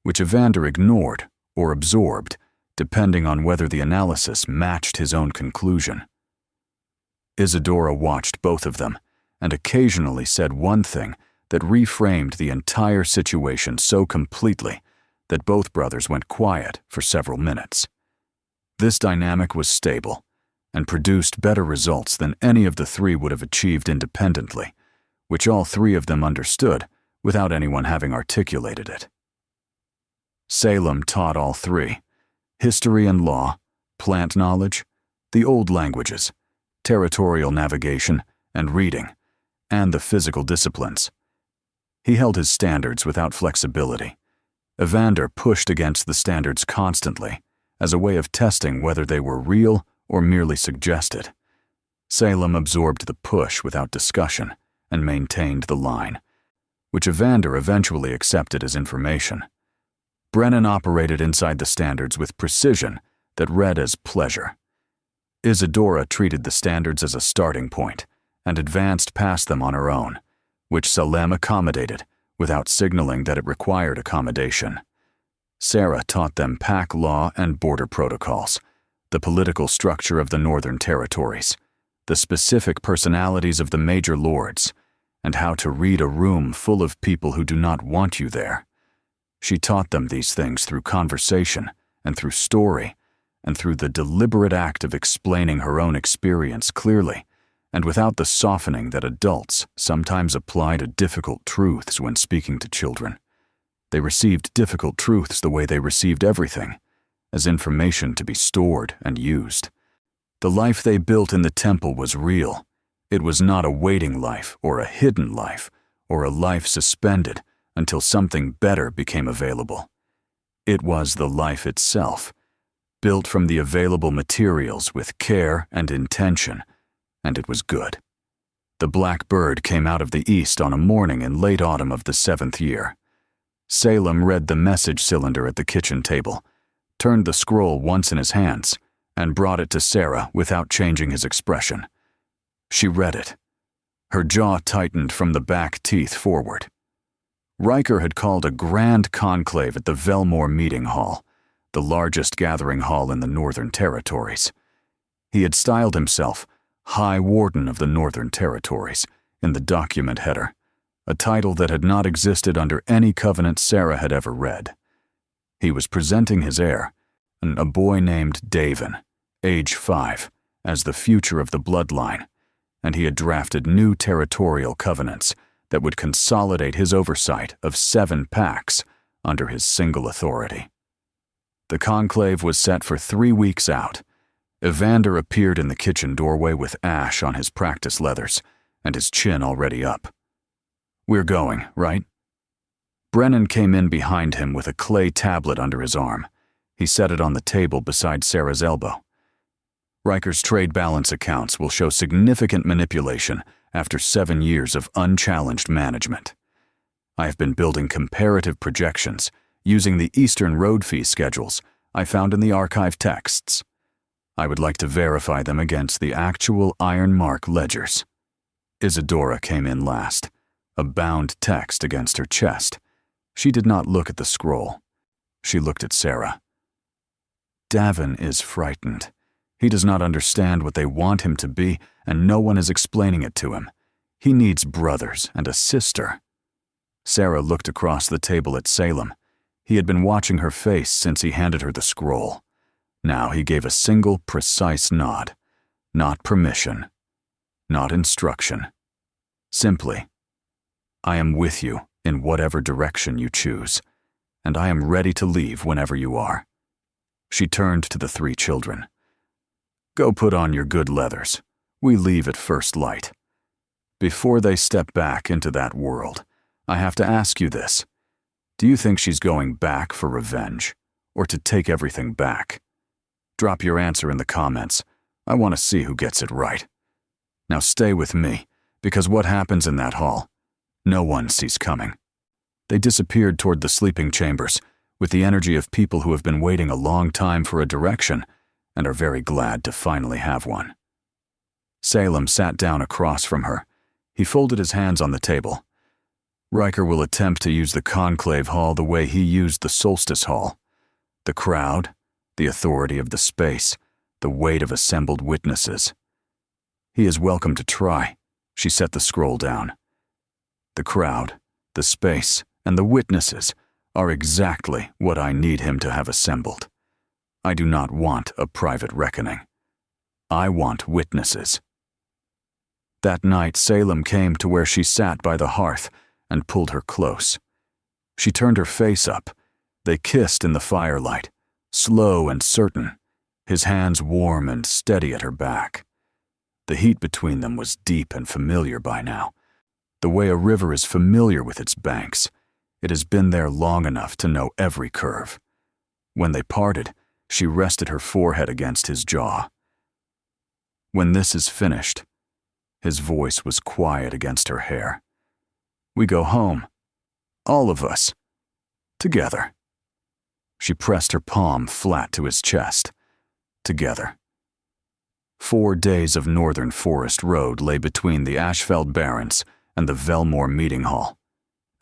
which Evander ignored or absorbed, depending on whether the analysis matched his own conclusion. Isadora watched both of them and occasionally said one thing that reframed the entire situation so completely that both brothers went quiet for several minutes. This dynamic was stable and produced better results than any of the three would have achieved independently, which all three of them understood without anyone having articulated it. Salem taught all three: history and law, plant knowledge, the old languages, territorial navigation and reading, and the physical disciplines. He held his standards without flexibility. Evander pushed against the standards constantly as a way of testing whether they were real or merely suggested. Salem absorbed the push without discussion and maintained the line, which Evander eventually accepted as information. Brennan operated inside the standards with precision that read as pleasure. Isadora treated the standards as a starting point and advanced past them on her own, which Salem accommodated without signaling that it required accommodation. Sarah taught them pack law and border protocols, the political structure of the Northern Territories, the specific personalities of the major lords, and how to read a room full of people who do not want you there. She taught them these things through conversation and through story and through the deliberate act of explaining her own experience clearly and without the softening that adults sometimes apply to difficult truths when speaking to children. They received difficult truths the way they received everything, as information to be stored and used. The life they built in the temple was real. It was not a waiting life or a hidden life or a life suspended until something better became available. It was the life itself, built from the available materials with care and intention, and it was good. The black bird came out of the east on a morning in late autumn of the 7th year. Salem read the message cylinder at the kitchen table, turned the scroll once in his hands, and brought it to Sarah without changing his expression. She read it. Her jaw tightened from the back teeth forward. Riker had called a grand conclave at the Velmore Meeting Hall, the largest gathering hall in the Northern Territories. He had styled himself High Warden of the Northern Territories in the document header, a title that had not existed under any covenant Sarah had ever read. He was presenting his heir, a boy named Davin, age 5, as the future of the bloodline, and he had drafted new territorial covenants that would consolidate his oversight of 7 packs under his single authority. The conclave was set for 3 weeks out. Evander appeared in the kitchen doorway with ash on his practice leathers and his chin already up. "We're going, right?" Brennan came in behind him with a clay tablet under his arm. He set it on the table beside Sarah's elbow. "Riker's trade balance accounts will show significant manipulation after 7 years of unchallenged management. I have been building comparative projections using the Eastern road fee schedules I found in the archive texts. I would like to verify them against the actual Iron Mark ledgers." Isadora came in last, a bound text against her chest. She did not look at the scroll. She looked at Sarah. "Davin is frightened. He does not understand what they want him to be, and no one is explaining it to him. He needs brothers and a sister." Sarah looked across the table at Salem. He had been watching her face since he handed her the scroll. Now he gave a single, precise nod. Not permission. Not instruction. Simply, "I am with you in whatever direction you choose, and I am ready to leave whenever you are." She turned to the 3 children. Go put on your good leathers. We leave at first light. Before they step back into that world, I have to ask you this. Do you think she's going back for revenge, or to take everything back? Drop your answer in the comments. I want to see who gets it right. Now stay with me, because what happens in that hall, no one sees coming. They disappeared toward the sleeping chambers, with the energy of people who have been waiting a long time for a direction and are very glad to finally have one. Salem sat down across from her. He folded his hands on the table. Riker will attempt to use the Conclave Hall the way he used the Solstice Hall. The crowd, the authority of the space, the weight of assembled witnesses. He is welcome to try. She set the scroll down. The crowd, the space, and the witnesses are exactly what I need him to have assembled. I do not want a private reckoning. I want witnesses. That night, Salem came to where she sat by the hearth and pulled her close. She turned her face up. They kissed in the firelight, slow and certain, his hands warm and steady at her back. The heat between them was deep and familiar by now. The way a river is familiar with its banks, it has been there long enough to know every curve. When they parted, she rested her forehead against his jaw. When this is finished, his voice was quiet against her hair. We go home. All of us. Together. She pressed her palm flat to his chest. Together. 4 days of northern forest road lay between the Ashfeld Barrens and the Velmore Meeting Hall.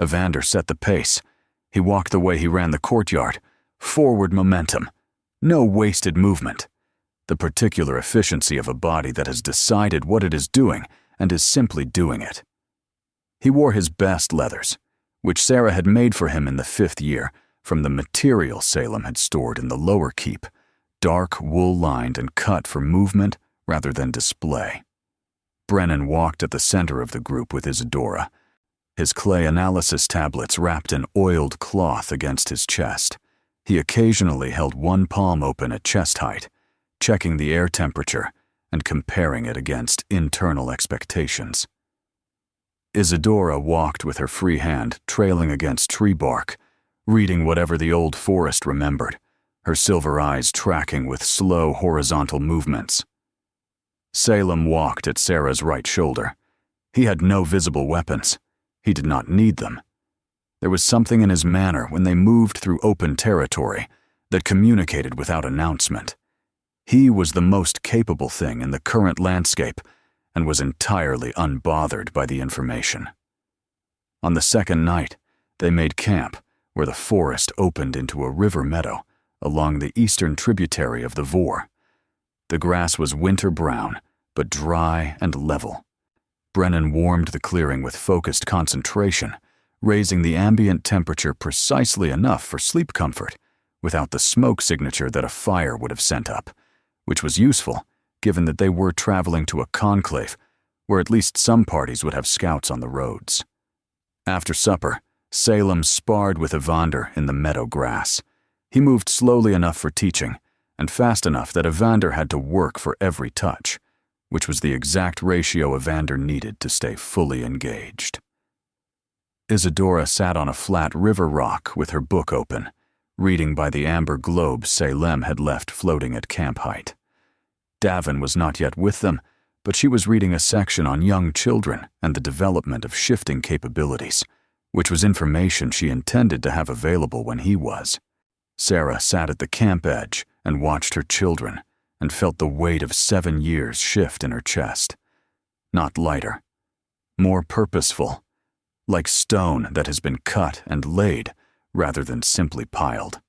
Evander set the pace. He walked the way he ran the courtyard. Forward momentum. No wasted movement. The particular efficiency of a body that has decided what it is doing and is simply doing it. He wore his best leathers, which Sarah had made for him in the 5th year from the material Salem had stored in the lower keep, dark, wool-lined and cut for movement rather than display. Brennan walked at the center of the group with Isadora, his clay analysis tablets wrapped in oiled cloth against his chest. He occasionally held one palm open at chest height, checking the air temperature and comparing it against internal expectations. Isadora walked with her free hand trailing against tree bark, reading whatever the old forest remembered, her silver eyes tracking with slow horizontal movements. Salem walked at Sarah's right shoulder. He had no visible weapons. He did not need them. There was something in his manner when they moved through open territory that communicated without announcement. He was the most capable thing in the current landscape and was entirely unbothered by the information. On the second night, they made camp where the forest opened into a river meadow along the eastern tributary of the Vor. The grass was winter brown, but dry and level. Brennan warmed the clearing with focused concentration, raising the ambient temperature precisely enough for sleep comfort, without the smoke signature that a fire would have sent up, which was useful, given that they were traveling to a conclave, where at least some parties would have scouts on the roads. After supper, Salem sparred with Evander in the meadow grass. He moved slowly enough for teaching, and fast enough that Evander had to work for every touch, which was the exact ratio Evander needed to stay fully engaged. Isadora sat on a flat river rock with her book open, reading by the amber globe Salem had left floating at camp height. Davin was not yet with them, but she was reading a section on young children and the development of shifting capabilities, which was information she intended to have available when he was. Sarah sat at the camp edge and watched her children and felt the weight of 7 years shift in her chest. Not lighter, more purposeful, like stone that has been cut and laid rather than simply piled.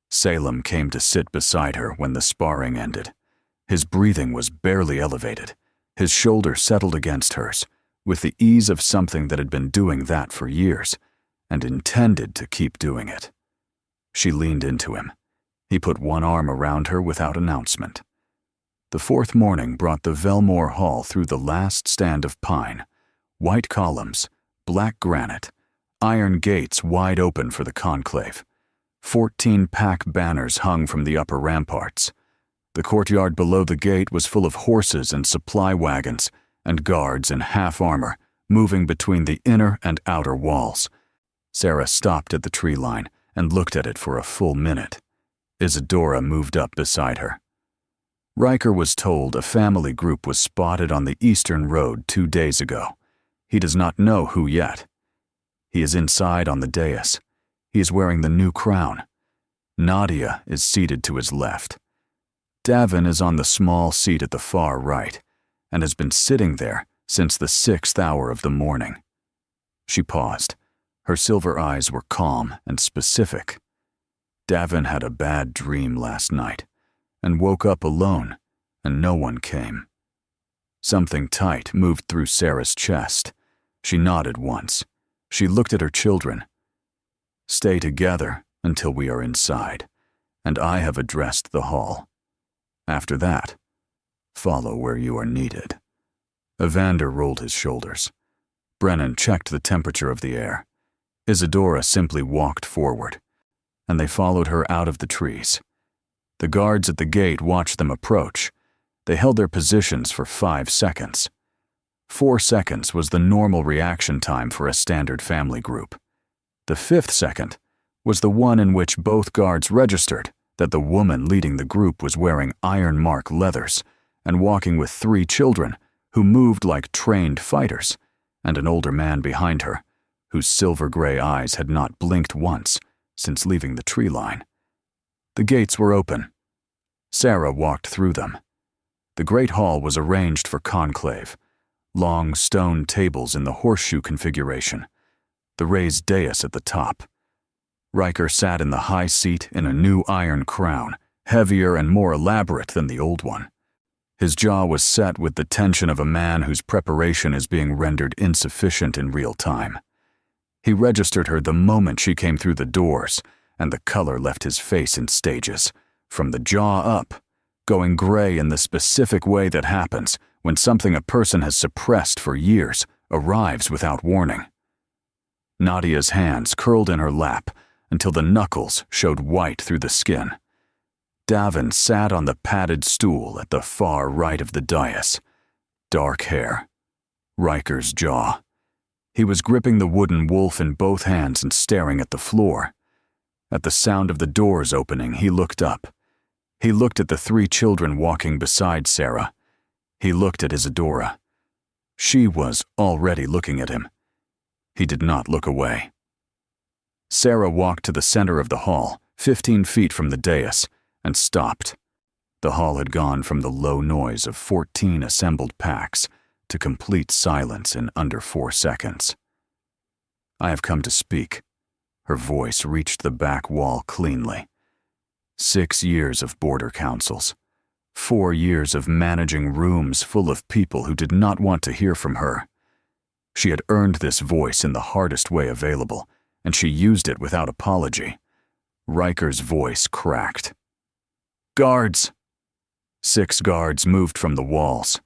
Salem came to sit beside her when the sparring ended. His breathing was barely elevated, his shoulder settled against hers, with the ease of something that had been doing that for years and intended to keep doing it. She leaned into him. He put one arm around her without announcement. The 4th morning brought the Velmore Hall through the last stand of pine, white columns, black granite, iron gates wide open for the conclave. 14 pack banners hung from the upper ramparts. The courtyard below the gate was full of horses and supply wagons, and guards in half armor, moving between the inner and outer walls. Sarah stopped at the tree line and looked at it for a full minute. Isadora moved up beside her. Riker was told a family group was spotted on the eastern road 2 days ago. He does not know who yet. He is inside on the dais. He is wearing the new crown. Nadia is seated to his left. Davin is on the small seat at the far right, and has been sitting there since the 6th hour of the morning. She paused. Her silver eyes were calm and specific. Davin had a bad dream last night, and woke up alone, and no one came. Something tight moved through Sarah's chest. She nodded once. She looked at her children. Stay together until we are inside, and I have addressed the hall. After that, follow where you are needed. Evander rolled his shoulders. Brennan checked the temperature of the air. Isadora simply walked forward, and they followed her out of the trees. The guards at the gate watched them approach. They held their positions for 5 seconds. 4 seconds was the normal reaction time for a standard family group. The 5th second was the one in which both guards registered that the woman leading the group was wearing iron mark leathers and walking with 3 children who moved like trained fighters, and an older man behind her, whose silver-gray eyes had not blinked once since leaving the tree line. The gates were open. Sarah walked through them. The great hall was arranged for conclave. Long stone tables in the horseshoe configuration. The raised dais at the top. Riker sat in the high seat in a new iron crown, heavier and more elaborate than the old one. His jaw was set with the tension of a man whose preparation is being rendered insufficient in real time. He registered her the moment she came through the doors, and the color left his face in stages, from the jaw up, going gray in the specific way that happens when something a person has suppressed for years arrives without warning. Nadia's hands curled in her lap until the knuckles showed white through the skin. Davin sat on the padded stool at the far right of the dais. Dark hair. Riker's jaw. He was gripping the wooden wolf in both hands and staring at the floor. At the sound of the doors opening, he looked up. He looked at the 3 children walking beside Sarah. He looked at Isadora. She was already looking at him. He did not look away. Sarah walked to the center of the hall, 15 feet from the dais, and stopped. The hall had gone from the low noise of 14 assembled packs to complete silence in under 4 seconds. I have come to speak. Her voice reached the back wall cleanly. 6 years of border councils. 4 years of managing rooms full of people who did not want to hear from her. She had earned this voice in the hardest way available, and she used it without apology. Riker's voice cracked. Guards! 6 guards moved from the walls.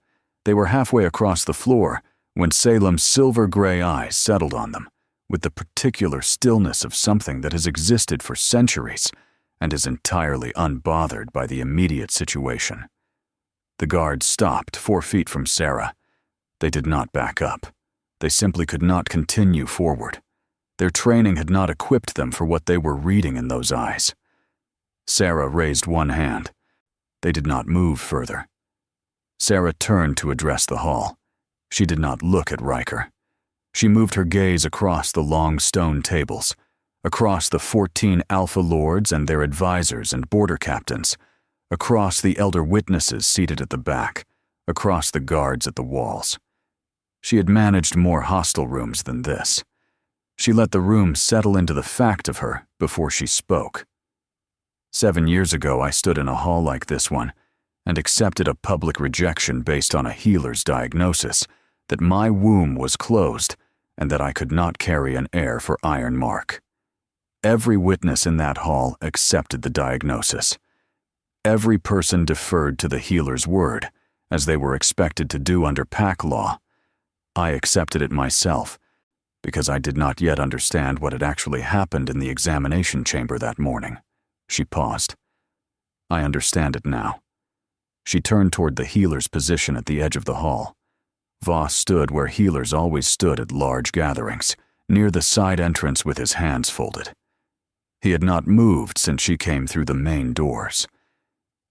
They were halfway across the floor when Salem's silver-gray eyes settled on them, with the particular stillness of something that has existed for centuries and is entirely unbothered by the immediate situation. The guards stopped 4 feet from Sarah. They did not back up. They simply could not continue forward. Their training had not equipped them for what they were reading in those eyes. Sarah raised one hand. They did not move further. Sarah turned to address the hall. She did not look at Riker. She moved her gaze across the long stone tables, across the 14 Alpha Lords and their advisors and border captains, across the elder witnesses seated at the back, across the guards at the walls. She had managed more hostel rooms than this. She let the room settle into the fact of her before she spoke. 7 years ago, I stood in a hall like this one and accepted a public rejection based on a healer's diagnosis that my womb was closed and that I could not carry an heir for Iron Mark. Every witness in that hall accepted the diagnosis. Every person deferred to the healer's word, as they were expected to do under pack law. I accepted it myself, because I did not yet understand what had actually happened in the examination chamber that morning. She paused. I understand it now. She turned toward the healer's position at the edge of the hall. Voss stood where healers always stood at large gatherings, near the side entrance with his hands folded. He had not moved since she came through the main doors.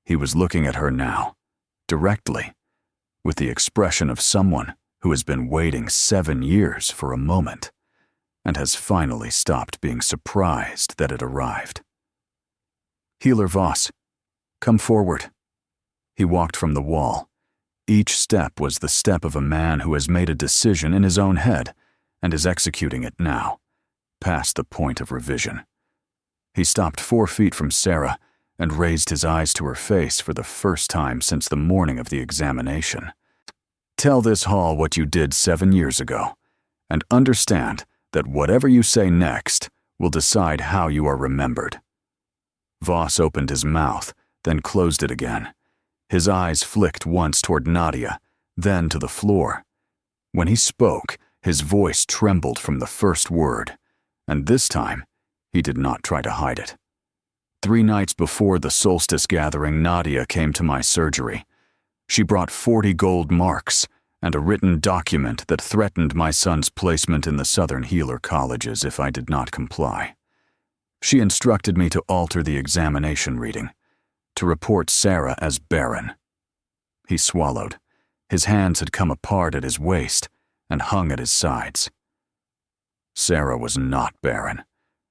He was looking at her now, directly, with the expression of someone who has been waiting 7 years for a moment and has finally stopped being surprised that it arrived. Healer Voss, come forward. He walked from the wall. Each step was the step of a man who has made a decision in his own head and is executing it now, past the point of revision. He stopped 4 feet from Sarah and raised his eyes to her face for the first time since the morning of the examination. Tell this hall what you did 7 years ago, and understand that whatever you say next will decide how you are remembered. Voss opened his mouth, then closed it again. His eyes flicked once toward Nadia, then to the floor. When he spoke, his voice trembled from the first word, and this time, he did not try to hide it. 3 nights before the solstice gathering, Nadia came to my surgery. She brought 40 gold marks and a written document that threatened my son's placement in the Southern Healer colleges if I did not comply. She instructed me to alter the examination reading, to report Sarah as barren. He swallowed. His hands had come apart at his waist and hung at his sides. Sarah was not barren.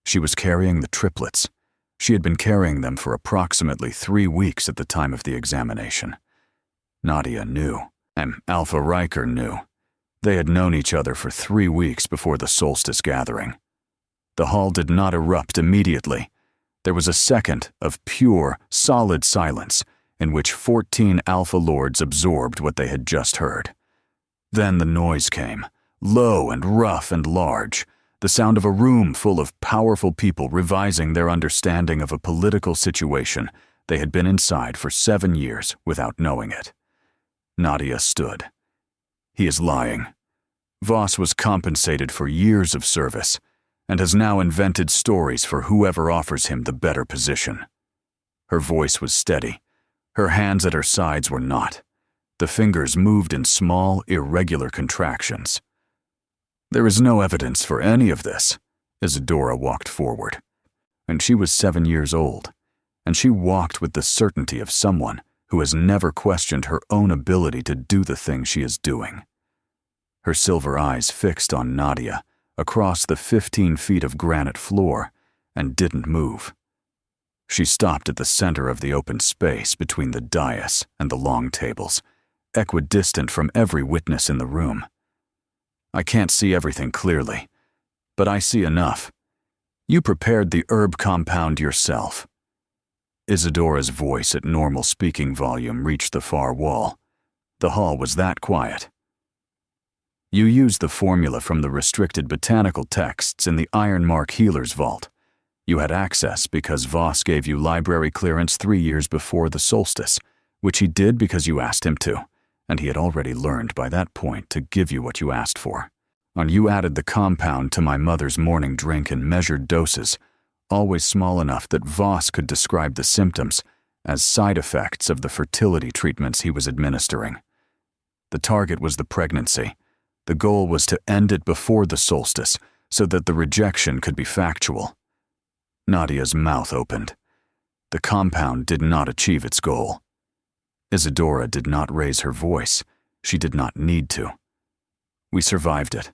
She was carrying the triplets. She had been carrying them for approximately 3 weeks at the time of the examination. Nadia knew, and Alpha Riker knew. They had known each other for 3 weeks before the solstice gathering. The hall did not erupt immediately. There was a second of pure, solid silence in which 14 Alpha Lords absorbed what they had just heard. Then the noise came, low and rough and large, the sound of a room full of powerful people revising their understanding of a political situation they had been inside for 7 years without knowing it. Nadia stood. He is lying. Voss was compensated for years of service and has now invented stories for whoever offers him the better position. Her voice was steady. Her hands at her sides were not. The fingers moved in small, irregular contractions. There is no evidence for any of this. Isadora walked forward. And she was 7 years old, and she walked with the certainty of someone who has never questioned her own ability to do the thing she is doing. Her silver eyes fixed on Nadia across the 15 feet of granite floor and didn't move. She stopped at the center of the open space between the dais and the long tables, equidistant from every witness in the room. I can't see everything clearly, but I see enough. You prepared the herb compound yourself. Isadora's voice at normal speaking volume reached the far wall. The hall was that quiet. You used the formula from the restricted botanical texts in the Ironmark Healer's Vault. You had access because Voss gave you library clearance 3 years before the solstice, which he did because you asked him to, and he had already learned by that point to give you what you asked for. And you added the compound to my mother's morning drink in measured doses, always small enough that Voss could describe the symptoms as side effects of the fertility treatments he was administering. The target was the pregnancy. The goal was to end it before the solstice so that the rejection could be factual. Nadia's mouth opened. The compound did not achieve its goal. Isadora did not raise her voice. She did not need to. We survived it.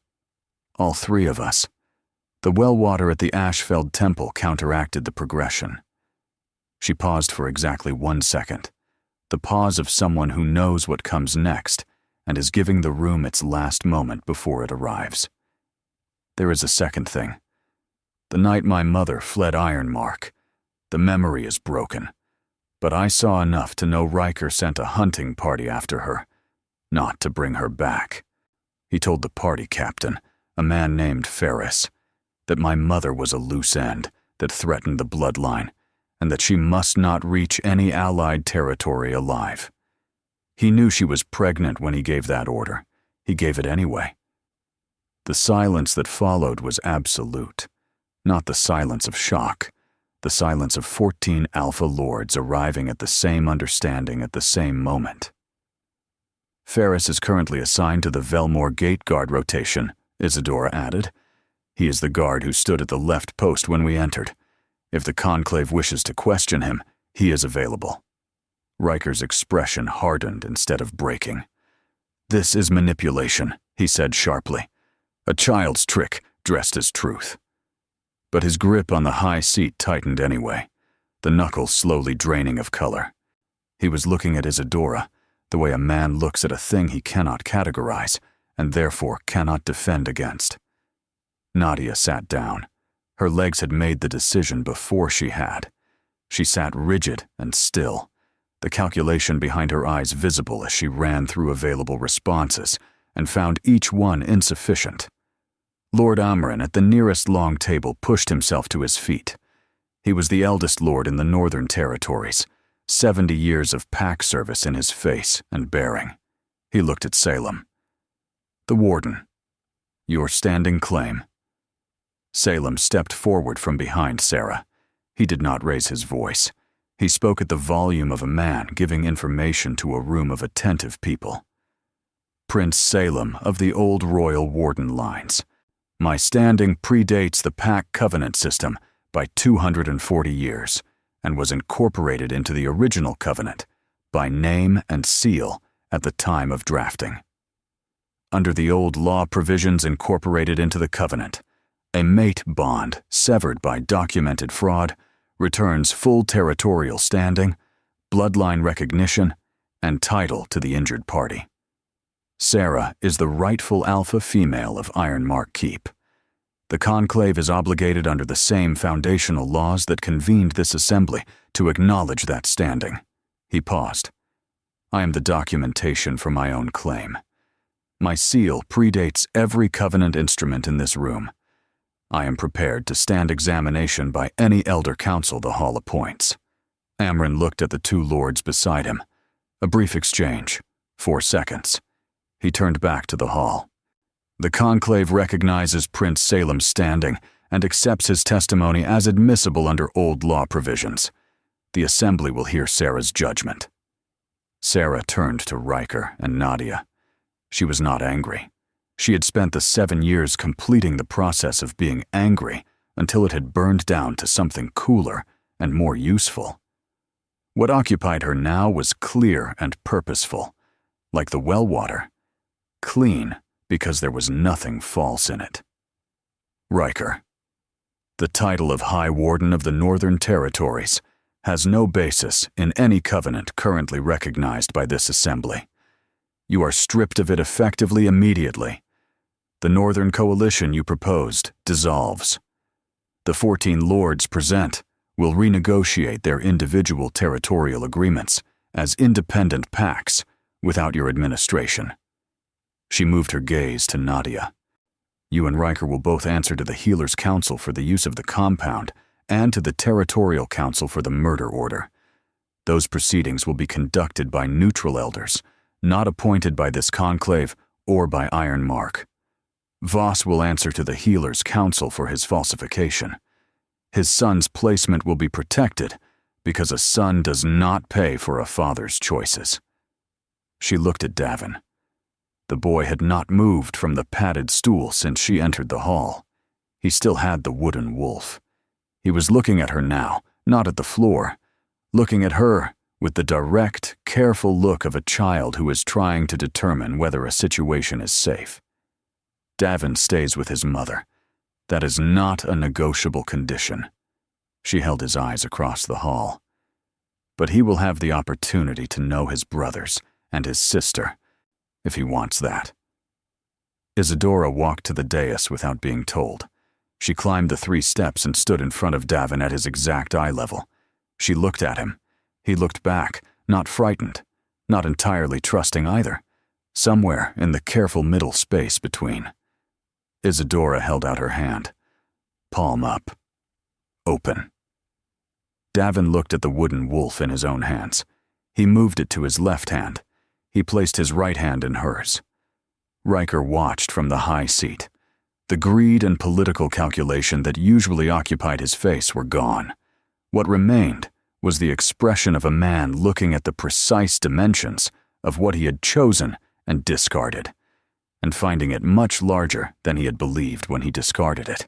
All 3 of us. The well water at the Ashfeld Temple counteracted the progression. She paused for exactly 1 second, the pause of someone who knows what comes next and is giving the room its last moment before it arrives. There is a second thing. The night my mother fled Ironmark, the memory is broken, but I saw enough to know Riker sent a hunting party after her, not to bring her back. He told the party captain, a man named Ferris, that my mother was a loose end that threatened the bloodline, and that she must not reach any Allied territory alive. He knew she was pregnant when he gave that order. He gave it anyway. The silence that followed was absolute. Not the silence of shock. The silence of 14 Alpha Lords arriving at the same understanding at the same moment. Ferris is currently assigned to the Velmore Gate Guard rotation, Isadora added. He is the guard who stood at the left post when we entered. If the Conclave wishes to question him, he is available. Riker's expression hardened instead of breaking. This is manipulation, he said sharply. A child's trick dressed as truth. But his grip on the high seat tightened anyway, the knuckles slowly draining of color. He was looking at Isadora, the way a man looks at a thing he cannot categorize, and therefore cannot defend against. Nadia sat down. Her legs had made the decision before she had. She sat rigid and still, the calculation behind her eyes visible as she ran through available responses and found each one insufficient. Lord Amren at the nearest long table pushed himself to his feet. He was the eldest lord in the Northern Territories, 70 years of pack service in his face and bearing. He looked at Salem. The Warden. Your standing claim. Salem stepped forward from behind Sarah. He did not raise his voice. He spoke at the volume of a man giving information to a room of attentive people. Prince Salem of the old Royal Warden lines. My standing predates the Pack Covenant system by 240 years and was incorporated into the original covenant by name and seal at the time of drafting. Under the old law provisions incorporated into the covenant, a mate bond severed by documented fraud returns full territorial standing, bloodline recognition, and title to the injured party. Sarah is the rightful alpha female of Ironmark Keep. The Conclave is obligated under the same foundational laws that convened this assembly to acknowledge that standing. He paused. I am the documentation for my own claim. My seal predates every covenant instrument in this room. I am prepared to stand examination by any elder council the hall appoints. Amren looked at the two lords beside him. A brief exchange. 4 seconds. He turned back to the hall. The Conclave recognizes Prince Salem's standing and accepts his testimony as admissible under old law provisions. The assembly will hear Sarah's judgment. Sarah turned to Riker and Nadia. She was not angry. She had spent the 7 years completing the process of being angry until it had burned down to something cooler and more useful. What occupied her now was clear and purposeful, like the well water. Clean, because there was nothing false in it. Riker. The title of High Warden of the Northern Territories has no basis in any covenant currently recognized by this assembly. You are stripped of it effectively immediately. The Northern Coalition you proposed dissolves. The 14 lords present will renegotiate their individual territorial agreements as independent pacts without your administration. She moved her gaze to Nadia. You and Riker will both answer to the Healers' Council for the use of the compound and to the Territorial Council for the murder order. Those proceedings will be conducted by neutral elders, not appointed by this conclave or by Ironmark. Voss will answer to the Healers' Council for his falsification. His son's placement will be protected because a son does not pay for a father's choices. She looked at Davin. The boy had not moved from the padded stool since she entered the hall. He still had the wooden wolf. He was looking at her now, not at the floor, looking at her with the direct, careful look of a child who is trying to determine whether a situation is safe. Davin stays with his mother. That is not a negotiable condition. She held his eyes across the hall. But he will have the opportunity to know his brothers and his sister, if he wants that. Isadora walked to the dais without being told. She climbed the 3 steps and stood in front of Davin at his exact eye level. She looked at him. He looked back, not frightened, not entirely trusting either, somewhere in the careful middle space between. Isadora held out her hand. Palm up. Open. Davin looked at the wooden wolf in his own hands. He moved it to his left hand. He placed his right hand in hers. Riker watched from the high seat. The greed and political calculation that usually occupied his face were gone. What remained was the expression of a man looking at the precise dimensions of what he had chosen and discarded, and finding it much larger than he had believed when he discarded it.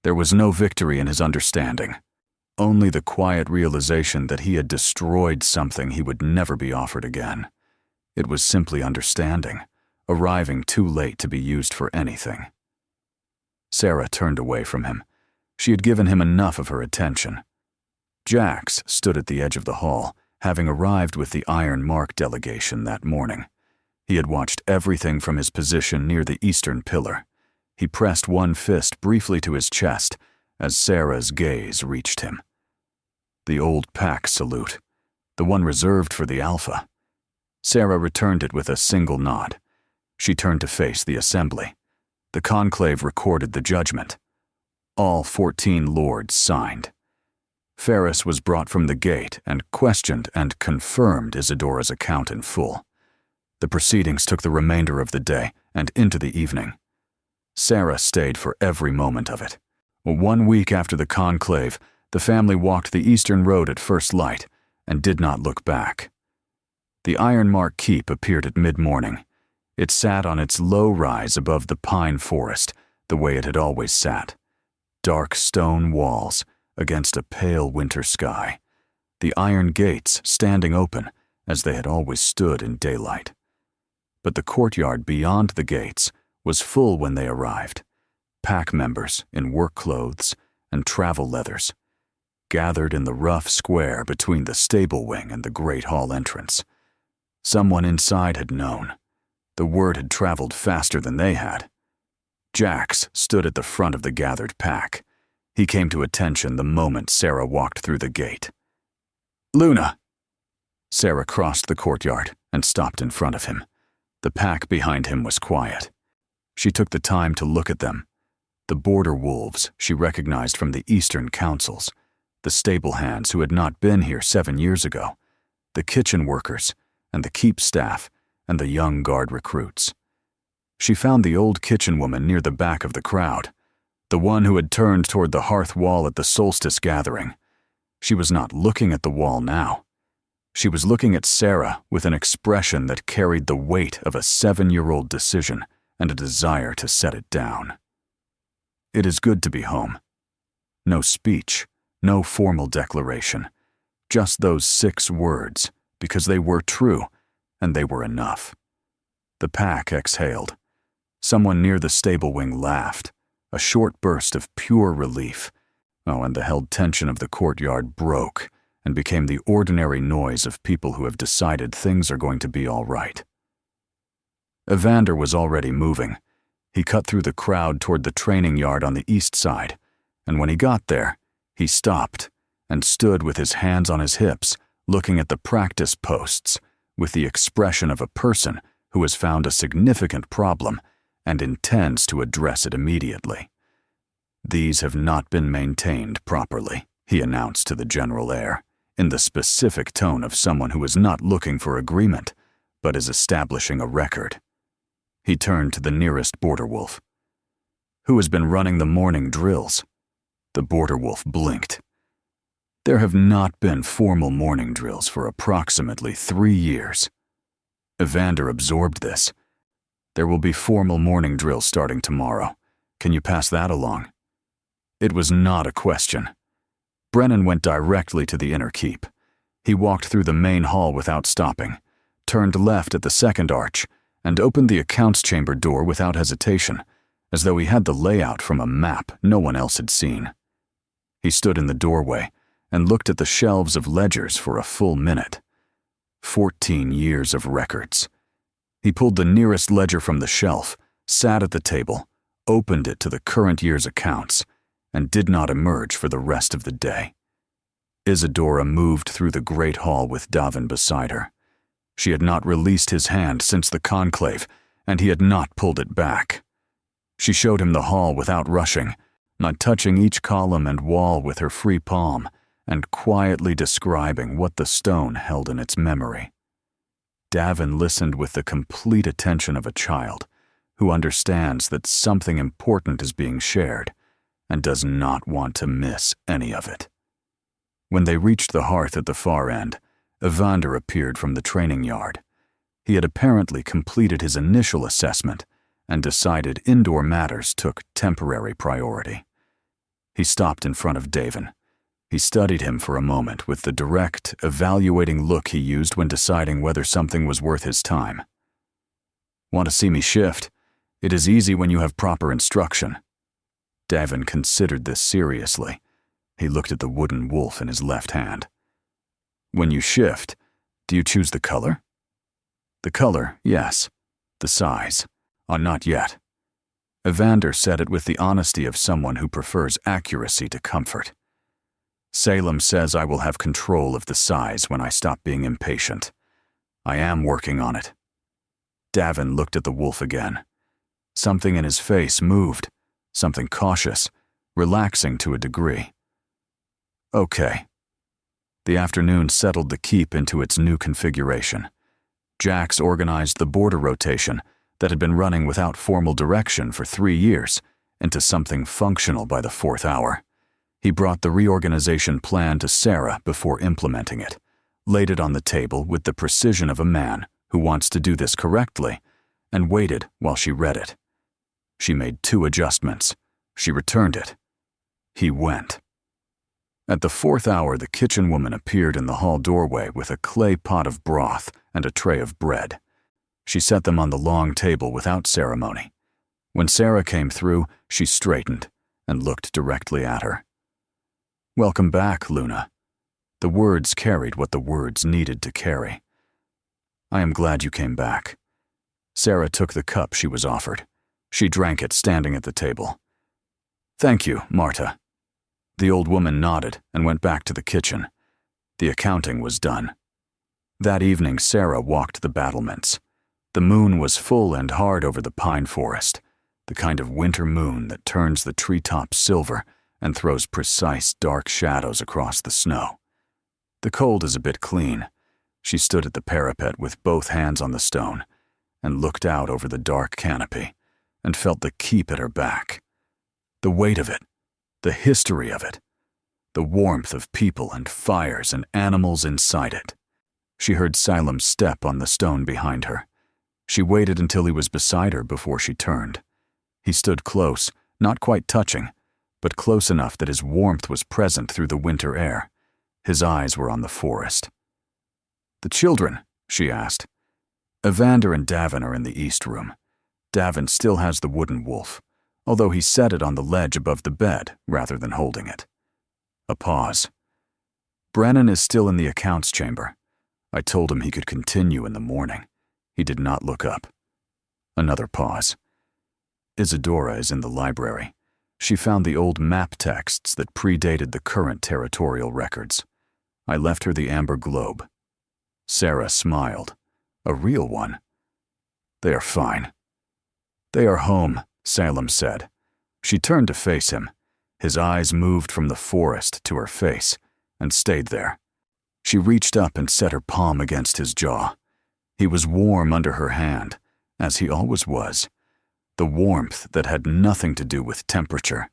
There was no victory in his understanding, only the quiet realization that he had destroyed something he would never be offered again. It was simply understanding, arriving too late to be used for anything. Sarah turned away from him. She had given him enough of her attention. Jax stood at the edge of the hall, having arrived with the Iron Mark delegation that morning. He had watched everything from his position near the eastern pillar. He pressed one fist briefly to his chest as Sarah's gaze reached him. The old pack salute, the one reserved for the Alpha. Sarah returned it with a single nod. She turned to face the assembly. The conclave recorded the judgment. All 14 lords signed. Ferris was brought from the gate and questioned and confirmed Isadora's account in full. The proceedings took the remainder of the day and into the evening. Sarah stayed for every moment of it. 1 week after the conclave, the family walked the eastern road at first light and did not look back. The Iron Mark Keep appeared at mid-morning. It sat on its low rise above the pine forest, the way it had always sat. Dark stone walls against a pale winter sky. The iron gates standing open as they had always stood in daylight. But the courtyard beyond the gates was full when they arrived. Pack members in work clothes and travel leathers gathered in the rough square between the stable wing and the great hall entrance. Someone inside had known. The word had traveled faster than they had. Jax stood at the front of the gathered pack. He came to attention the moment Sarah walked through the gate. "Luna!" Sarah crossed the courtyard and stopped in front of him. The pack behind him was quiet. She took the time to look at them. The border wolves she recognized from the eastern councils, the stable hands who had not been here 7 years ago, the kitchen workers, and the keep staff, and the young guard recruits. She found the old kitchen woman near the back of the crowd, the one who had turned toward the hearth wall at the solstice gathering. She was not looking at the wall now. She was looking at Sarah with an expression that carried the weight of a 7-year-old decision and a desire to set it down. It is good to be home. No speech, no formal declaration, just those 6 words, because they were true, and they were enough. The pack exhaled. Someone near the stable wing laughed, a short burst of pure relief. And the held tension of the courtyard broke and became the ordinary noise of people who have decided things are going to be all right. Evander was already moving. He cut through the crowd toward the training yard on the east side, and when he got there, he stopped and stood with his hands on his hips, looking at the practice posts with the expression of a person who has found a significant problem and intends to address it immediately. "These have not been maintained properly," he announced to the general air, in the specific tone of someone who is not looking for agreement, but is establishing a record. He turned to the nearest border wolf. "Who has been running the morning drills?" The border wolf blinked. "There have not been formal morning drills for approximately 3 years. Evander absorbed this. "There will be formal morning drills starting tomorrow. Can you pass that along?" It was not a question. Brennan went directly to the inner keep. He walked through the main hall without stopping, turned left at the second arch, and opened the accounts chamber door without hesitation, as though he had the layout from a map no one else had seen. He stood in the doorway and looked at the shelves of ledgers for a full minute. 14 years of records. He pulled the nearest ledger from the shelf, sat at the table, opened it to the current year's accounts, and did not emerge for the rest of the day. Isadora moved through the great hall with Davin beside her. She had not released his hand since the conclave, and he had not pulled it back. She showed him the hall without rushing, not touching each column and wall with her free palm, and quietly describing what the stone held in its memory. Davin listened with the complete attention of a child, who understands that something important is being shared and does not want to miss any of it. When they reached the hearth at the far end, Evander appeared from the training yard. He had apparently completed his initial assessment and decided indoor matters took temporary priority. He stopped in front of Davin. He studied him for a moment with the direct, evaluating look he used when deciding whether something was worth his time. "Want to see me shift? It is easy when you have proper instruction." Davin considered this seriously. He looked at the wooden wolf in his left hand. "When you shift, do you choose the color?" "The color, yes. The size, not yet." Evander said it with the honesty of someone who prefers accuracy to comfort. "Salem says I will have control of the size when I stop being impatient. I am working on it." Davin looked at the wolf again. Something in his face moved, something cautious, relaxing to a degree. "Okay." The afternoon settled the keep into its new configuration. Jax organized the border rotation that had been running without formal direction for 3 years into something functional by the 4th hour. He brought the reorganization plan to Sarah before implementing it, laid it on the table with the precision of a man who wants to do this correctly, and waited while she read it. She made 2 adjustments. She returned it. He went. At the 4th hour, the kitchen woman appeared in the hall doorway with a clay pot of broth and a tray of bread. She set them on the long table without ceremony. When Sarah came through, she straightened and looked directly at her. "Welcome back, Luna." The words carried what the words needed to carry. "I am glad you came back." Sarah took the cup she was offered. She drank it standing at the table. "Thank you, Marta." The old woman nodded and went back to the kitchen. The accounting was done. That evening, Sarah walked the battlements. The moon was full and hard over the pine forest, the kind of winter moon that turns the treetops silver and throws precise dark shadows across the snow. The cold is a bit clean. She stood at the parapet with both hands on the stone and looked out over the dark canopy and felt the keep at her back. The weight of it, the history of it, the warmth of people and fires and animals inside it. She heard Silem's step on the stone behind her. She waited until he was beside her before she turned. He stood close, not quite touching, but close enough that his warmth was present through the winter air. His eyes were on the forest. "The children?" she asked. "Evander and Davin are in the east room. Davin still has the wooden wolf, although he set it on the ledge above the bed rather than holding it." A pause. "Brennan is still in the accounts chamber. I told him he could continue in the morning. He did not look up." Another pause. "Isadora is in the library. She found the old map texts that predated the current territorial records. I left her the amber globe." Sarah smiled. A real one. "They are fine." "They are home," Salem said. She turned to face him. His eyes moved from the forest to her face and stayed there. She reached up and set her palm against his jaw. He was warm under her hand, as he always was. The warmth that had nothing to do with temperature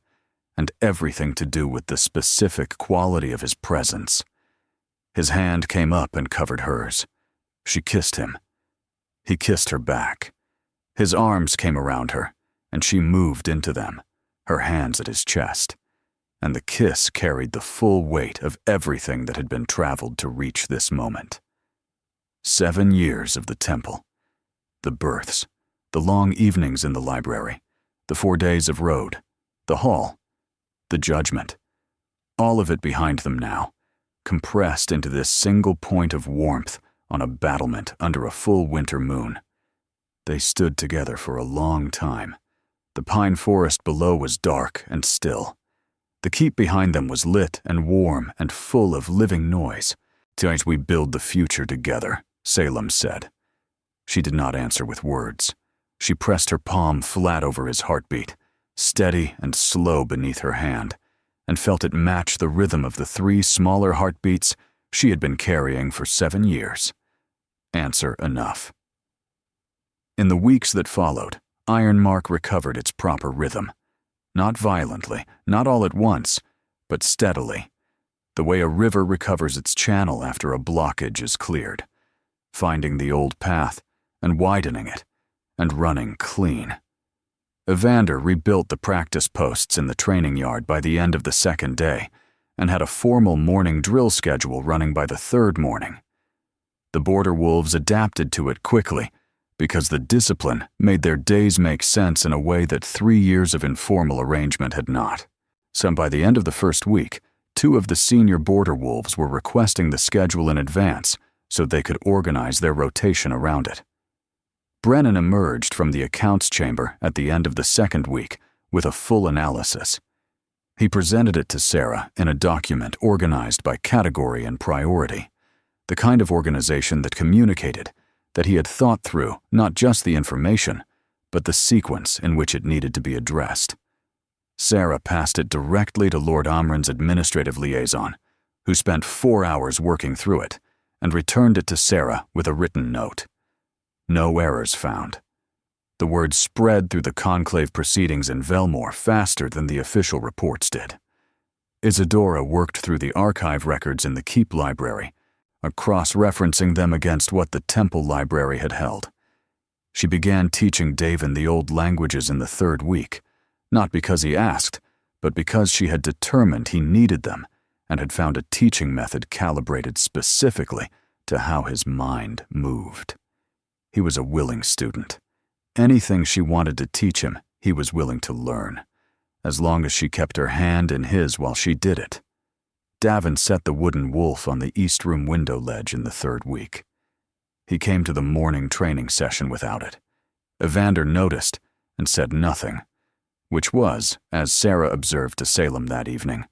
and everything to do with the specific quality of his presence. His hand came up and covered hers. She kissed him. He kissed her back. His arms came around her, and she moved into them, her hands at his chest. And the kiss carried the full weight of everything that had been traveled to reach this moment. 7 years of the temple. The births, the long evenings in the library, the 4 days of road, the hall, the judgment. All of it behind them now, compressed into this single point of warmth on a battlement under a full winter moon. They stood together for a long time. The pine forest below was dark and still. The keep behind them was lit and warm and full of living noise. "Tonight we build the future together," Salem said. She did not answer with words. She pressed her palm flat over his heartbeat, steady and slow beneath her hand, and felt it match the rhythm of the 3 smaller heartbeats she had been carrying for 7 years. Answer enough. In the weeks that followed, Ironmark recovered its proper rhythm. Not violently, not all at once, but steadily, the way a river recovers its channel after a blockage is cleared, finding the old path and widening it, and running clean. Evander rebuilt the practice posts in the training yard by the end of the second day, and had a formal morning drill schedule running by the third morning. The border wolves adapted to it quickly, because the discipline made their days make sense in a way that 3 years of informal arrangement had not. So by the end of the first week, 2 of the senior border wolves were requesting the schedule in advance so they could organize their rotation around it. Brennan emerged from the accounts chamber at the end of the second week with a full analysis. He presented it to Sarah in a document organized by category and priority, the kind of organization that communicated that he had thought through not just the information, but the sequence in which it needed to be addressed. Sarah passed it directly to Lord Amran's administrative liaison, who spent 4 hours working through it, and returned it to Sarah with a written note. No errors found. The word spread through the conclave proceedings in Velmore faster than the official reports did. Isadora worked through the archive records in the Keep Library, cross-referencing them against what the Temple Library had held. She began teaching Davin the old languages in the third week, not because he asked, but because she had determined he needed them and had found a teaching method calibrated specifically to how his mind moved. He was a willing student. Anything she wanted to teach him, he was willing to learn, as long as she kept her hand in his while she did it. Davin set the wooden wolf on the East Room window ledge in the third week. He came to the morning training session without it. Evander noticed and said nothing, which was, as Sarah observed to Salem that evening,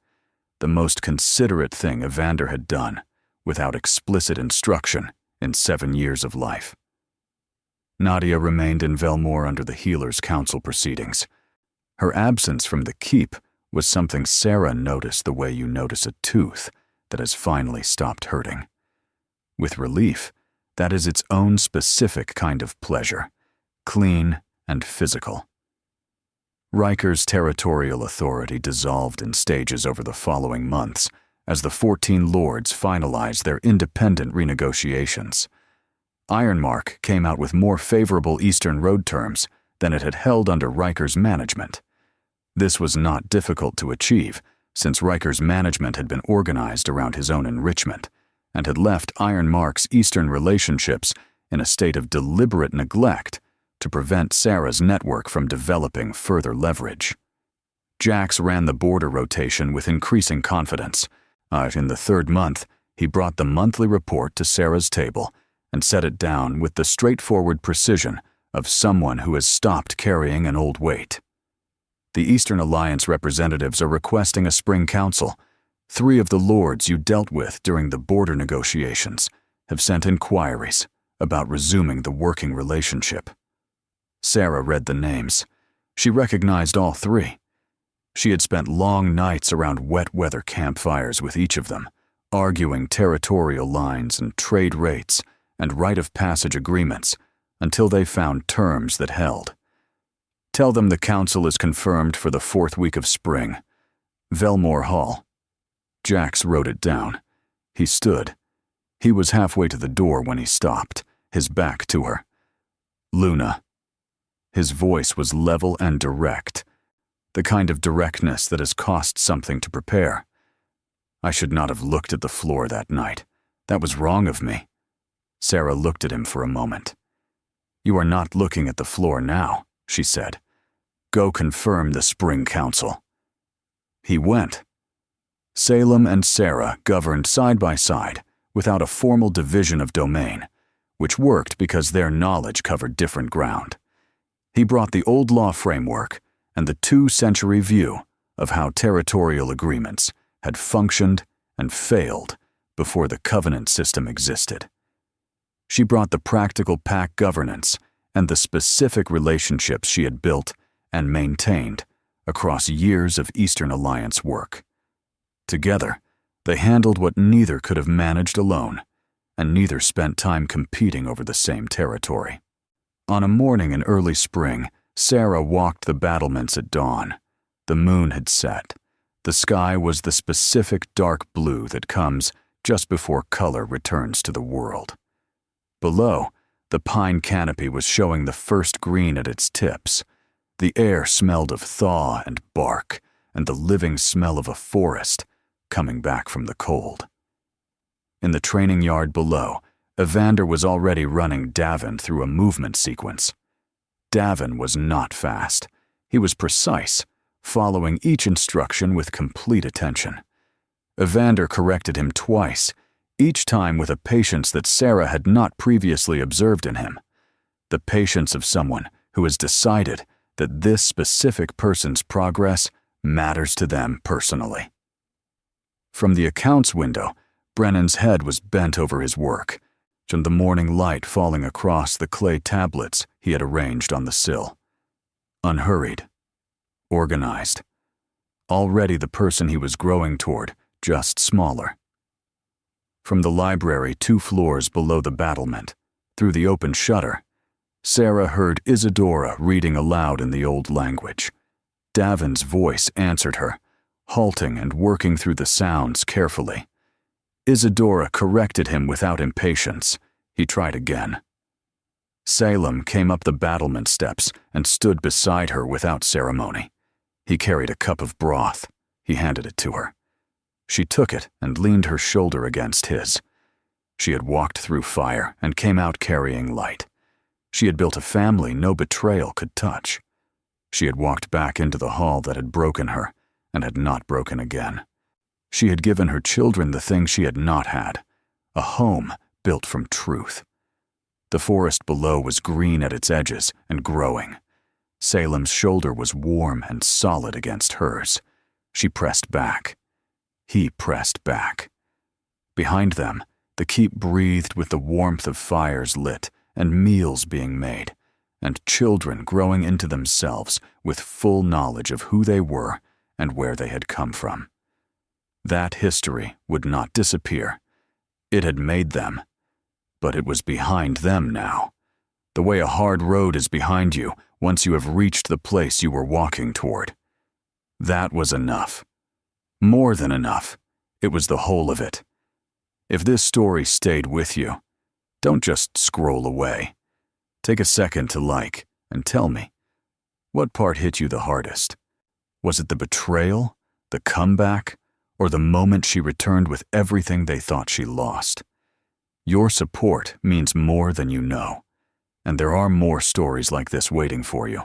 the most considerate thing Evander had done without explicit instruction in 7 years of life. Nadia remained in Velmore under the Healers' Council proceedings. Her absence from the keep was something Sarah noticed the way you notice a tooth that has finally stopped hurting. With relief, that is its own specific kind of pleasure, clean and physical. Riker's territorial authority dissolved in stages over the following months as the 14 lords finalized their independent renegotiations. Ironmark came out with more favorable Eastern Road terms than it had held under Riker's management. This was not difficult to achieve, since Riker's management had been organized around his own enrichment and had left Ironmark's Eastern relationships in a state of deliberate neglect to prevent Sarah's network from developing further leverage. Jax ran the border rotation with increasing confidence. In the third month, he brought the monthly report to Sarah's table and set it down with the straightforward precision of someone who has stopped carrying an old weight. The Eastern Alliance representatives are requesting a spring council. 3 of the lords you dealt with during the border negotiations have sent inquiries about resuming the working relationship. Sarah read the names. She recognized all 3. She had spent long nights around wet weather campfires with each of them, arguing territorial lines and trade rates and rite of passage agreements until they found terms that held. Tell them the council is confirmed for the 4th week of spring. Velmore Hall. Jax wrote it down. He stood. He was halfway to the door when he stopped, his back to her. Luna. His voice was level and direct, the kind of directness that has cost something to prepare. I should not have looked at the floor that night. That was wrong of me. Sarah looked at him for a moment. You are not looking at the floor now, she said. Go confirm the spring council. He went. Salem and Sarah governed side by side without a formal division of domain, which worked because their knowledge covered different ground. He brought the old law framework and the 2-century view of how territorial agreements had functioned and failed before the covenant system existed. She brought the practical pack governance and the specific relationships she had built and maintained across years of Eastern Alliance work. Together, they handled what neither could have managed alone, and neither spent time competing over the same territory. On a morning in early spring, Sarah walked the battlements at dawn. The moon had set. The sky was the specific dark blue that comes just before color returns to the world. Below, the pine canopy was showing the first green at its tips. The air smelled of thaw and bark, and the living smell of a forest coming back from the cold. In the training yard below, Evander was already running Davin through a movement sequence. Davin was not fast. He was precise, following each instruction with complete attention. Evander corrected him twice, each time with a patience that Sarah had not previously observed in him. The patience of someone who has decided that this specific person's progress matters to them personally. From the accounts window, Brennan's head was bent over his work, and the morning light falling across the clay tablets he had arranged on the sill. Unhurried. Organized. Already the person he was growing toward, just smaller. From the library 2 floors below the battlement, through the open shutter, Sarah heard Isadora reading aloud in the old language. Davin's voice answered her, halting and working through the sounds carefully. Isadora corrected him without impatience. He tried again. Salem came up the battlement steps and stood beside her without ceremony. He carried a cup of broth. He handed it to her. She took it and leaned her shoulder against his. She had walked through fire and came out carrying light. She had built a family no betrayal could touch. She had walked back into the hall that had broken her and had not broken again. She had given her children the thing she had not had, a home built from truth. The forest below was green at its edges and growing. Salem's shoulder was warm and solid against hers. She pressed back. He pressed back. Behind them, the keep breathed with the warmth of fires lit and meals being made, and children growing into themselves with full knowledge of who they were and where they had come from. That history would not disappear. It had made them, but it was behind them now. The way a hard road is behind you once you have reached the place you were walking toward. That was enough. More than enough. It was the whole of it. If this story stayed with you, don't just scroll away. Take a second to like and tell me, what part hit you the hardest? Was it the betrayal, the comeback, or the moment she returned with everything they thought she lost? Your support means more than you know, and there are more stories like this waiting for you.